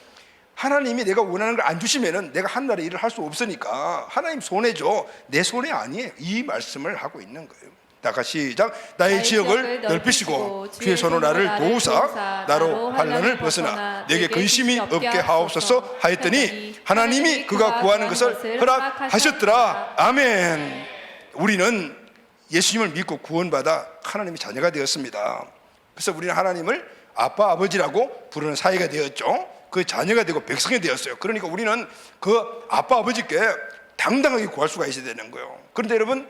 하나님이 내가 원하는 걸 안 주시면은 내가 한 나라의 일을 할 수 없으니까 하나님 손해죠. 내 손해 아니에요. 이 말씀을 하고 있는 거예요. 다가 시작. 나의 지역을 넓히시고 주의 손으로 나를 도우사 나로 환난을 벗으나 내게 근심이 없게 하옵소서 하였더니 하나님이 그가 구하는 것을 허락하셨더라. 아멘. 우리는 예수님을 믿고 구원받아 하나님의 자녀가 되었습니다. 그래서 우리는 하나님을 아빠 아버지라고 부르는 사이가 되었죠. 그 자녀가 되고 백성이 되었어요. 그러니까 우리는 그 아빠 아버지께 당당하게 구할 수가 있어야 되는 거예요. 그런데 여러분,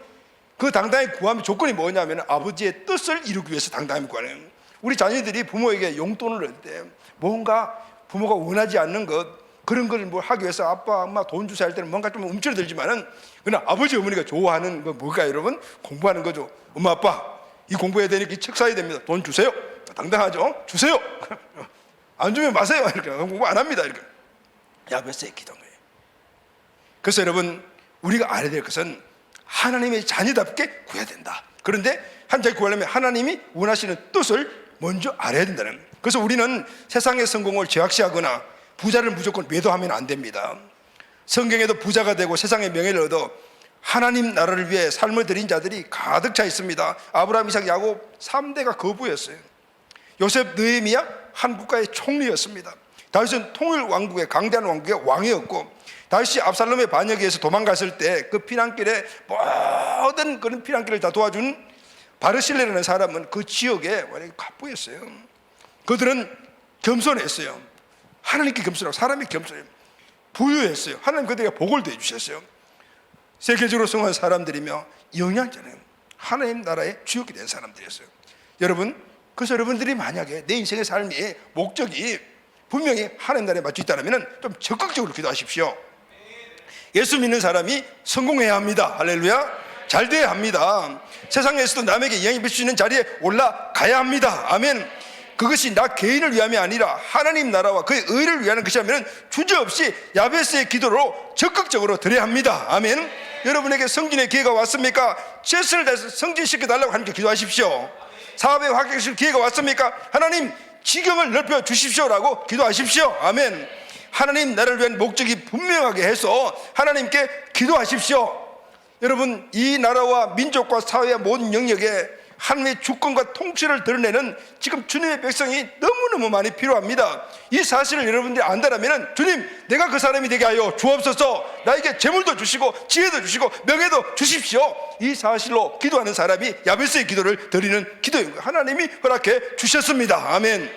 그 당당히 구하면 조건이 뭐냐면 아버지의 뜻을 이루기 위해서 당당히 구하는. 우리 자녀들이 부모에게 용돈을 할 때 뭔가 부모가 원하지 않는 것, 그런 걸 뭐 하기 위해서 아빠 엄마 돈 주세요 할 때는 뭔가 좀 움츠러들지만은 그냥 아버지 어머니가 좋아하는 거 뭘까요, 여러분? 공부하는 거죠. 엄마 아빠 이 공부해야 되니까 이 책 사야 됩니다. 돈 주세요. 당당하죠. 주세요. 안 주면 마세요. 이렇게 공부 안 합니다. 이렇게 야베스의 기도인 거예요. 그래서 여러분, 우리가 알아야 될 것은 하나님의 자녀답게 구해야 된다. 그런데 한 자리 구하려면 하나님이 원하시는 뜻을 먼저 알아야 된다는. 그래서 우리는 세상의 성공을 제약시하거나 부자를 무조건 매도하면 안 됩니다. 성경에도 부자가 되고 세상의 명예를 얻어 하나님 나라를 위해 삶을 드린 자들이 가득 차 있습니다. 아브라함, 이삭, 야곱 3대가 거부였어요. 요셉, 느헤미야 한 국가의 총리였습니다. 다윗은 통일 왕국의 강대한 왕국의 왕이었고, 다윗이 압살롬의 반역에 의해서 도망갔을 때 그 피난길에 모든 그런 피난길을 다 도와준 바르실레라는 사람은 그 지역에 완전히 갑부였어요. 그들은 겸손했어요. 하나님께 겸손하고 사람이 겸손해요. 부유했어요. 하나님 그들에게 복을 대주셨어요. 세계적으로 성공한 사람들이며 영향자는 하나님 나라의 주역이 된 사람들이었어요. 여러분, 그래서 여러분들이 만약에 내 인생의 삶의 목적이 분명히 하나님 나라에 맞춰 있다면 좀 적극적으로 기도하십시오. 예수 믿는 사람이 성공해야 합니다. 할렐루야. 잘 돼야 합니다. 세상에서도 남에게 영향을 미칠 수 있는 자리에 올라가야 합니다. 아멘. 그것이 나 개인을 위함이 아니라 하나님 나라와 그의 의를 위하는 것이라면 주저없이 야베스의 기도로 적극적으로 드려야 합니다. 아멘. 여러분에게 성진의 기회가 왔습니까? 최선을 다해서 성진시켜 달라고 하나님께 기도하십시오. 사업에 합격하실 기회가 왔습니까? 하나님 지경을 넓혀 주십시오라고 기도하십시오. 아멘. 하나님 나라를 위한 목적이 분명하게 해서 하나님께 기도하십시오. 여러분, 이 나라와 민족과 사회의 모든 영역에 하나님의 주권과 통치를 드러내는 지금 주님의 백성이 너무너무 많이 필요합니다. 이 사실을 여러분들이 안다라면 주님, 내가 그 사람이 되게 하여 주옵소서. 나에게 재물도 주시고 지혜도 주시고 명예도 주십시오. 이 사실로 기도하는 사람이 야베스의 기도를 드리는 기도인 거예요. 하나님이 허락해 주셨습니다. 아멘.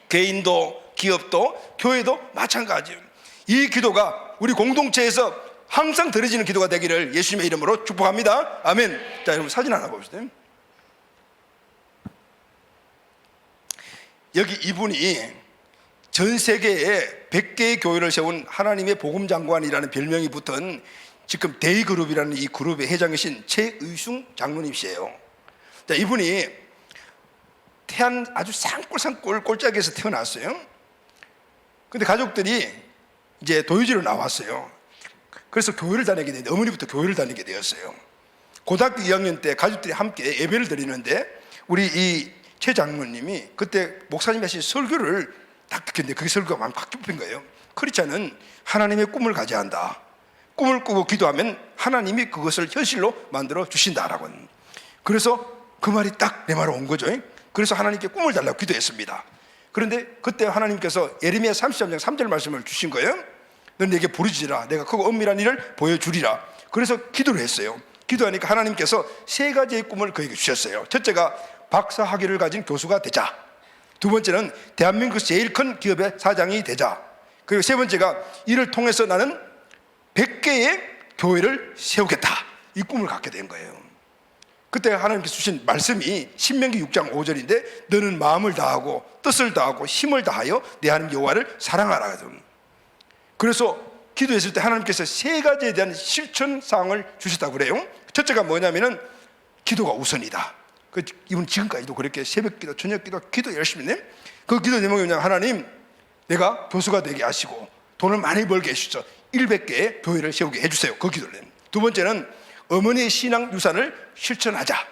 개인도 기업도 교회도 마찬가지예요. 이 기도가 우리 공동체에서 항상 드려지는 기도가 되기를 예수님의 이름으로 축복합니다. 아멘. 자, 여러분 사진 하나 봅시다. 여기 이분이 전 세계에 100개의 교회를 세운 하나님의 복음장관이라는 별명이 붙은 지금 데이그룹이라는 이 그룹의 회장이신 최의숭 장로님이세요. 자, 이분이 태안 아주 산골 꼴짝에서 태어났어요. 근데 가족들이 이제 도유지로 나왔어요. 그래서 교회를 다니게 됐는데 어머니부터 교회를 다니게 되었어요. 고등학교 2학년 때 가족들이 함께 예배를 드리는데 우리 이 최 장로님이 그때 목사님이 하신 설교를 딱 듣겠는데 그게 설교가 많이 확 좁힌 거예요. 크리스찬은 하나님의 꿈을 가져야 한다. 꿈을 꾸고 기도하면 하나님이 그것을 현실로 만들어 주신다라고. 그래서 그 말이 딱 내 말로 온 거죠. 그래서 하나님께 꿈을 달라고 기도했습니다. 그런데 그때 하나님께서 예레미야 33장 3절 말씀을 주신 거예요. 넌 내게 부르짖으라. 내가 크고 엄밀한 일을 보여주리라. 그래서 기도를 했어요. 기도하니까 하나님께서 세 가지의 꿈을 그에게 주셨어요. 첫째가 박사 학위를 가진 교수가 되자. 두 번째는 대한민국에서 제일 큰 기업의 사장이 되자. 그리고 세 번째가 이를 통해서 나는 100개의 교회를 세우겠다. 이 꿈을 갖게 된 거예요. 그때 하나님께서 주신 말씀이 신명기 6장 5절인데 너는 마음을 다하고 뜻을 다하고 힘을 다하여 내 하나님 여호와를 사랑하라. 그래서 기도했을 때 하나님께서 세 가지에 대한 실천 사항을 주셨다고 그래요. 첫째가 뭐냐면은 기도가 우선이다. 이분 지금까지도 그렇게 새벽 기도, 저녁 기도, 기도 열심히 해. 그 기도 제목이 뭐냐면 하나님, 내가 교수가 되게 하시고 돈을 많이 벌게 해주셔서 100개의 교회를 세우게 해주세요. 그 기도를 해요. 두 번째는 어머니의 신앙 유산을 실천하자.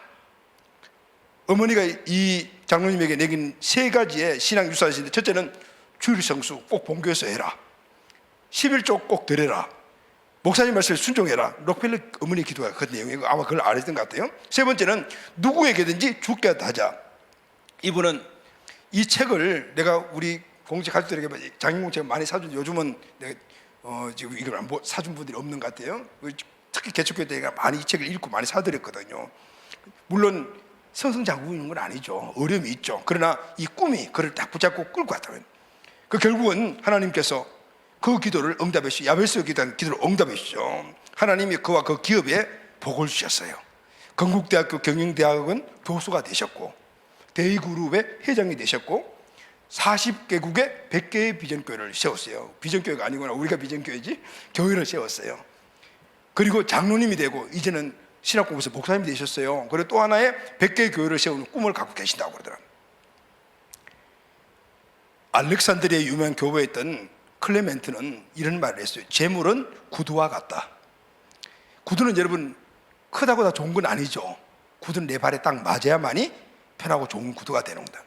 어머니가 이 장로님에게 내긴 세 가지의 신앙 유산이신데 첫째는 주일 성수 꼭 본교에서 해라. 11조 꼭 드려라. 목사님 말씀에 순종해라. 록펠러 어머니 기도가 그 내용이고 아마 그걸 알았던 것 같아요. 세 번째는 누구에게든지 죽게 하자. 이분은 이 책을 내가 우리 공직 가족들에게 장인공책 많이 사준, 요즘은 내가 지금 이걸 사준 분들이 없는 것 같아요. 특히 개척교회 때가 많이 이 책을 읽고 많이 사드렸거든요. 물론 성성장구 있는 건 아니죠. 어려움이 있죠. 그러나 이 꿈이 그를 딱 붙잡고 끌고 갔다고요. 그 결국은 하나님께서 그 기도를 응답해 주시죠. 야베스의 기도를 응답해 주시죠. 하나님이 그와 그 기업에 복을 주셨어요. 건국대학교 경영대학은 교수가 되셨고 데이그룹의 회장이 되셨고 40개국에 100개의 비전교회를 세웠어요. 비전교회가 아니구나. 우리가 비전교회지. 교회를 세웠어요. 그리고 장로님이 되고 이제는 신학공부에서 목사님이 되셨어요. 그리고 또 하나의 100개의 교회를 세우는 꿈을 갖고 계신다고 그러더라고요. 알렉산드리아의 유명한 교부였던 클레멘트는 이런 말을 했어요. 재물은 구두와 같다. 구두는 여러분 크다고 다 좋은 건 아니죠. 구두는 내 발에 딱 맞아야만이 편하고 좋은 구두가 되는 거다.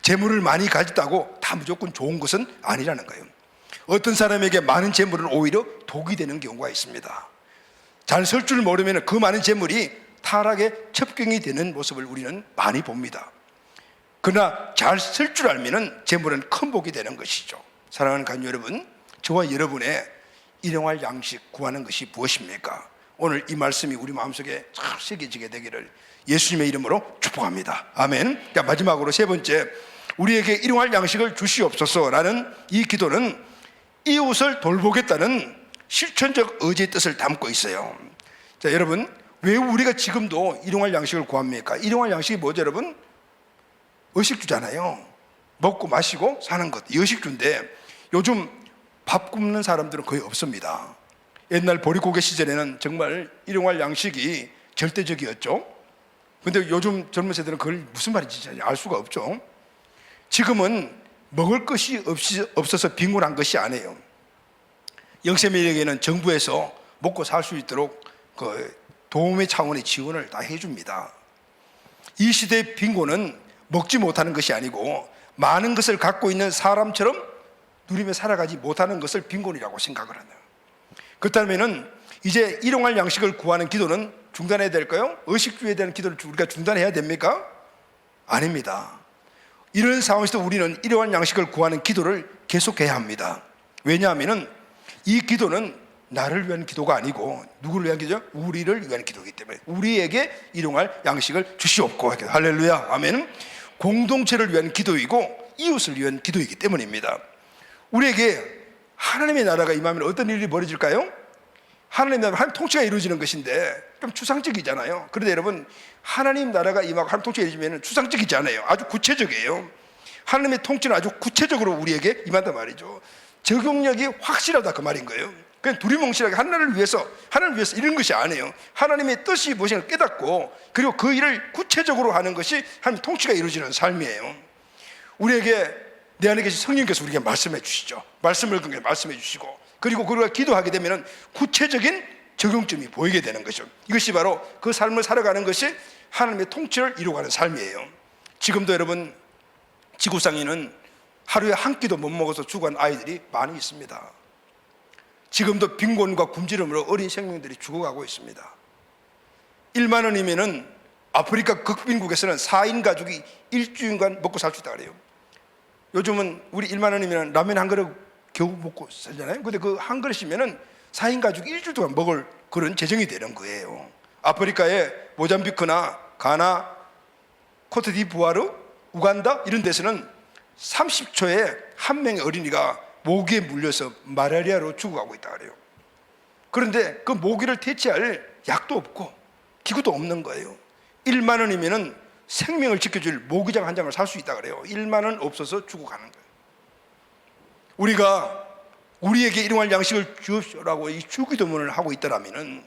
재물을 많이 가졌다고 다 무조건 좋은 것은 아니라는 거예요. 어떤 사람에게 많은 재물은 오히려 독이 되는 경우가 있습니다. 잘 설 줄 모르면 그 많은 재물이 타락의 첩경이 되는 모습을 우리는 많이 봅니다. 그러나 잘 쓸 줄 알면 재물은 큰 복이 되는 것이죠. 사랑하는 가족 여러분, 저와 여러분의 일용할 양식 구하는 것이 무엇입니까? 오늘 이 말씀이 우리 마음속에 잘 새겨지게 되기를 예수님의 이름으로 축복합니다. 아멘. 자, 마지막으로 세 번째, 우리에게 일용할 양식을 주시옵소서라는 이 기도는 이웃을 돌보겠다는 실천적 의지의 뜻을 담고 있어요. 자, 여러분, 왜 우리가 지금도 일용할 양식을 구합니까? 일용할 양식이 뭐죠, 여러분? 의식주잖아요. 먹고 마시고 사는 것, 의식주인데 요즘 밥 굶는 사람들은 거의 없습니다. 옛날 보릿고개 시절에는 정말 일용할 양식이 절대적이었죠. 근데 요즘 젊은 세대는 그걸 무슨 말인지 알 수가 없죠. 지금은 먹을 것이 없어서 빈곤한 것이 아니에요. 영세민에게는 정부에서 먹고 살 수 있도록 그 도움의 차원의 지원을 다 해줍니다. 이 시대의 빈곤은 먹지 못하는 것이 아니고 많은 것을 갖고 있는 사람처럼 누리며 살아가지 못하는 것을 빈곤이라고 생각을 하네요. 그렇다면 이제 일용할 양식을 구하는 기도는 중단해야 될까요? 의식주에 대한 기도를 우리가 중단해야 됩니까? 아닙니다. 이런 상황에서 우리는 일용할 양식을 구하는 기도를 계속해야 합니다. 왜냐하면 이 기도는 나를 위한 기도가 아니고 누구를 위한 기도죠? 우리를 위한 기도이기 때문에 우리에게 일용할 양식을 주시옵고. 할렐루야, 아멘. 공동체를 위한 기도이고 이웃을 위한 기도이기 때문입니다. 우리에게 하나님의 나라가 임하면 어떤 일이 벌어질까요? 하나님 나라, 하나님 통치가 이루어지는 것인데 좀 추상적이잖아요. 그런데 여러분, 하나님 나라가 임하고 하나님 통치가 이루어지면 추상적이지 않아요. 아주 구체적이에요. 하나님의 통치는 아주 구체적으로 우리에게 임한단 말이죠. 적용력이 확실하다, 그 말인 거예요. 그냥 두리뭉실하게 하나님을 위해서 이런 것이 아니에요. 하나님의 뜻이 무엇인가 깨닫고 그리고 그 일을 구체적으로 하는 것이 하나님 통치가 이루어지는 삶이에요. 우리에게 내 안에 계신 성령께서 우리에게 말씀해 주시죠. 말씀을 그게 말씀해 주시고 그리고 우리가 기도하게 되면 구체적인 적용점이 보이게 되는 거죠. 이것이 바로 그 삶을 살아가는 것이 하나님의 통치를 이루어가는 삶이에요. 지금도 여러분, 지구상에는 하루에 한 끼도 못 먹어서 죽어간 아이들이 많이 있습니다. 지금도 빈곤과 굶주림으로 어린 생명들이 죽어가고 있습니다. 1만 원이면은 아프리카 극빈국에서는 4인 가족이 일주일간 먹고 살 수 있다 그래요. 요즘은 우리 1만 원이면 라면 한 그릇 겨우 먹고 살잖아요. 근데 그 한 그릇이면은 4인 가족이 일주일 동안 먹을 그런 재정이 되는 거예요. 아프리카의 모잠비크나 가나, 코트디부아르, 우간다 이런 데서는 30초에 한 명의 어린이가 모기에 물려서 말라리아로 죽어가고 있다 그래요. 그런데 그 모기를 퇴치할 약도 없고 기구도 없는 거예요. 1만 원이면은 생명을 지켜줄 모기장 한 장을 살 수 있다 그래요. 1만 원 없어서 죽어가는 거예요. 우리가 우리에게 일용할 양식을 주옵소라고 이 주기도문을 하고 있더라면은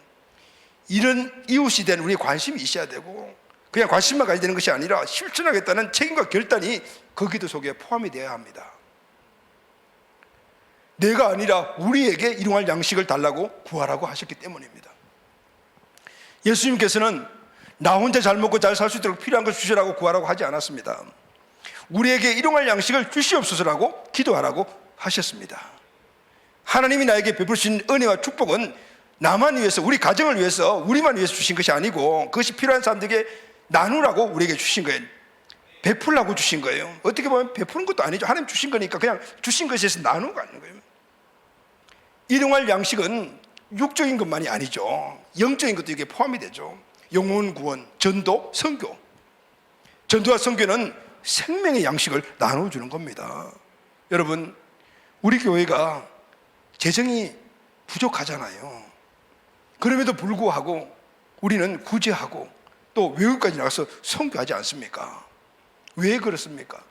이런 이웃에 대한 우리의 관심이 있어야 되고 그냥 관심만 가져야 되는 것이 아니라 실천하겠다는 책임과 결단이 그 기도 속에 포함이 되어야 합니다. 내가 아니라 우리에게 일용할 양식을 달라고 구하라고 하셨기 때문입니다. 예수님께서는 나 혼자 잘 먹고 잘 살 수 있도록 필요한 걸 주시라고 구하라고 하지 않았습니다. 우리에게 일용할 양식을 주시옵소서라고 기도하라고 하셨습니다. 하나님이 나에게 베푸신 은혜와 축복은 나만 위해서, 우리 가정을 위해서, 우리만 위해서 주신 것이 아니고 그것이 필요한 사람들에게 나누라고 우리에게 주신 거예요. 베풀라고 주신 거예요. 어떻게 보면 베푸는 것도 아니죠. 하나님 주신 거니까 그냥 주신 것에서 나누고 가는 거예요. 일용할 양식은 육적인 것만이 아니죠. 영적인 것도 이게 포함이 되죠. 영혼 구원, 전도, 선교. 전도와 선교는 생명의 양식을 나눠주는 겁니다. 여러분, 우리 교회가 재정이 부족하잖아요. 그럼에도 불구하고 우리는 구제하고 또 외국까지 나가서 선교하지 않습니까? 왜 그렇습니까?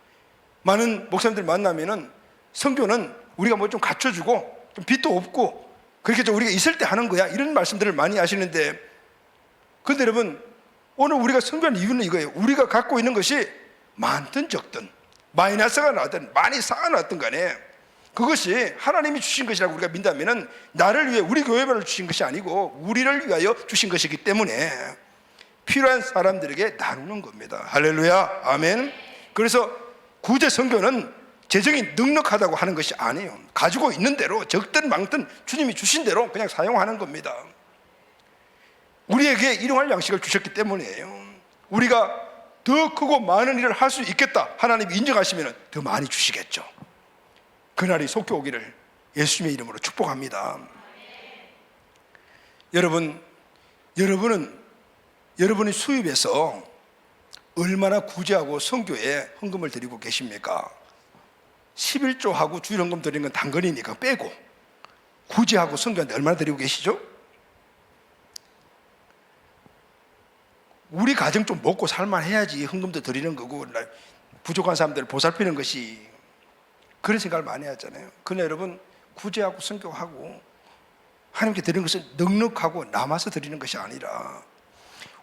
많은 목사님들 만나면은 선교는 우리가 뭐 좀 갖춰주고 좀 빚도 없고 그렇게 좀 우리가 있을 때 하는 거야 이런 말씀들을 많이 하시는데, 그런데 여러분, 오늘 우리가 선교하는 이유는 이거예요. 우리가 갖고 있는 것이 많든 적든 마이너스가 나든 많이 쌓아놨든 간에 그것이 하나님이 주신 것이라고 우리가 믿다면 나를 위해 우리 교회만을 주신 것이 아니고 우리를 위하여 주신 것이기 때문에 필요한 사람들에게 나누는 겁니다. 할렐루야, 아멘. 그래서 구제 선교는 재정이 넉넉하다고 하는 것이 아니에요. 가지고 있는 대로 적든 많든 주님이 주신 대로 그냥 사용하는 겁니다. 우리에게 일용할 양식을 주셨기 때문이에요. 우리가 더 크고 많은 일을 할 수 있겠다 하나님이 인정하시면 더 많이 주시겠죠. 그날이 속히 오기를 예수님의 이름으로 축복합니다. 여러분은 여러분의 수입에서 얼마나 구제하고 선교에 헌금을 드리고 계십니까? 11조하고 주일 헌금 드리는 건 당근이니까 빼고 구제하고 선교한테 얼마나 드리고 계시죠? 우리 가정 좀 먹고 살만 해야지 헌금도 드리는 거고 부족한 사람들을 보살피는 것이, 그런 생각을 많이 하잖아요. 그러나 여러분, 구제하고 선교하고 하나님께 드리는 것은 넉넉하고 남아서 드리는 것이 아니라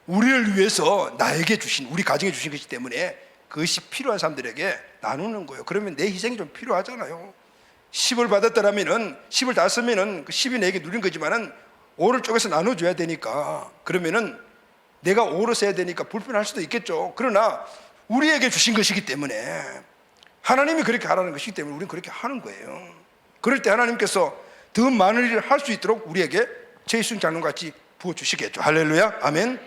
우리를 위해서 나에게 주신, 우리 가정에 주신 것이기 때문에 그것이 필요한 사람들에게 나누는 거예요. 그러면 내 희생이 좀 필요하잖아요. 10을 받았더라면은 10을 다 쓰면은 그 10이 내게 누린 거지만은 5를 쪼개서 나눠줘야 되니까, 그러면은 내가 5를 써야 되니까 불편할 수도 있겠죠. 그러나 우리에게 주신 것이기 때문에, 하나님이 그렇게 하라는 것이기 때문에 우리는 그렇게 하는 거예요. 그럴 때 하나님께서 더 많은 일을 할 수 있도록 우리에게 제이순 장로같이 부어주시겠죠. 할렐루야, 아멘.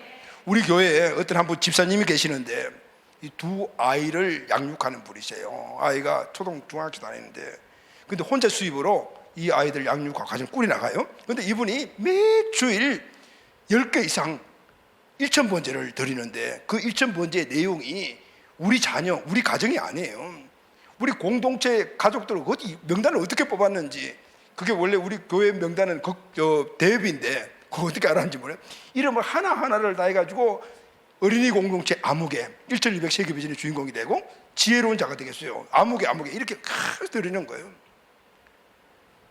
우리 교회에 어떤 한 분 집사님이 계시는데 이 두 아이를 양육하는 분이세요. 아이가 초등 중학교 다니는데, 근데 혼자 수입으로 이 아이들 양육하고 가정 꾸려나가요. 근데 이분이 매주일 10개 이상 1,000번제를 드리는데 그 1,000번제의 내용이 우리 자녀, 우리 가정이 아니에요. 우리 공동체 가족들 어디 명단을 어떻게 뽑았는지, 그게 원래 우리 교회 명단은 대회비인데 그거 어떻게 알았는지 모르요. 이름을 하나하나를 다 해가지고 어린이 공동체 아무개 1200세계 비전의 주인공이 되고 지혜로운 자가 되겠어요. 아무개 이렇게 드리는 거예요.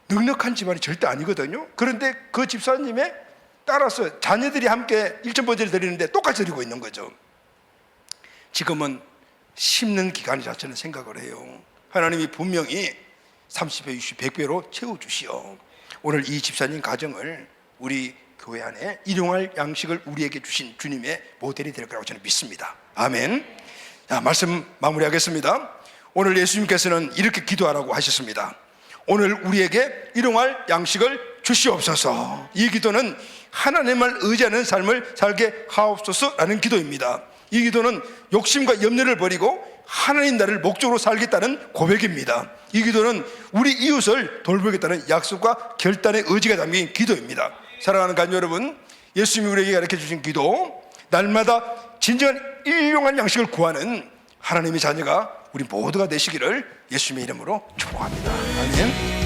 넉넉한 집안이 절대 아니거든요. 그런데 그 집사님의 따라서 자녀들이 함께 1,000번제를 드리는데 똑같이 드리고 있는 거죠. 지금은 심는 기간이라 저는 생각을 해요. 하나님이 분명히 30배, 60배, 100배로 채워주시오. 오늘 이 집사님 가정을 우리 교회 안에 일용할 양식을 우리에게 주신 주님의 모델이 될 거라고 저는 믿습니다. 아멘. 자, 말씀 마무리하겠습니다. 오늘 예수님께서는 이렇게 기도하라고 하셨습니다. 오늘 우리에게 일용할 양식을 주시옵소서. 이 기도는 하나님을 의지하는 삶을 살게 하옵소서라는 기도입니다. 이 기도는 욕심과 염려를 버리고 하나님 나라를 목적으로 살겠다는 고백입니다. 이 기도는 우리 이웃을 돌보겠다는 약속과 결단의 의지가 담긴 기도입니다. 사랑하는 가족 여러분, 예수님이 우리에게 가르쳐 주신 기도, 날마다 진정한 일용할 양식을 구하는 하나님의 자녀가 우리 모두가 되시기를 예수님의 이름으로 축복합니다. 아멘.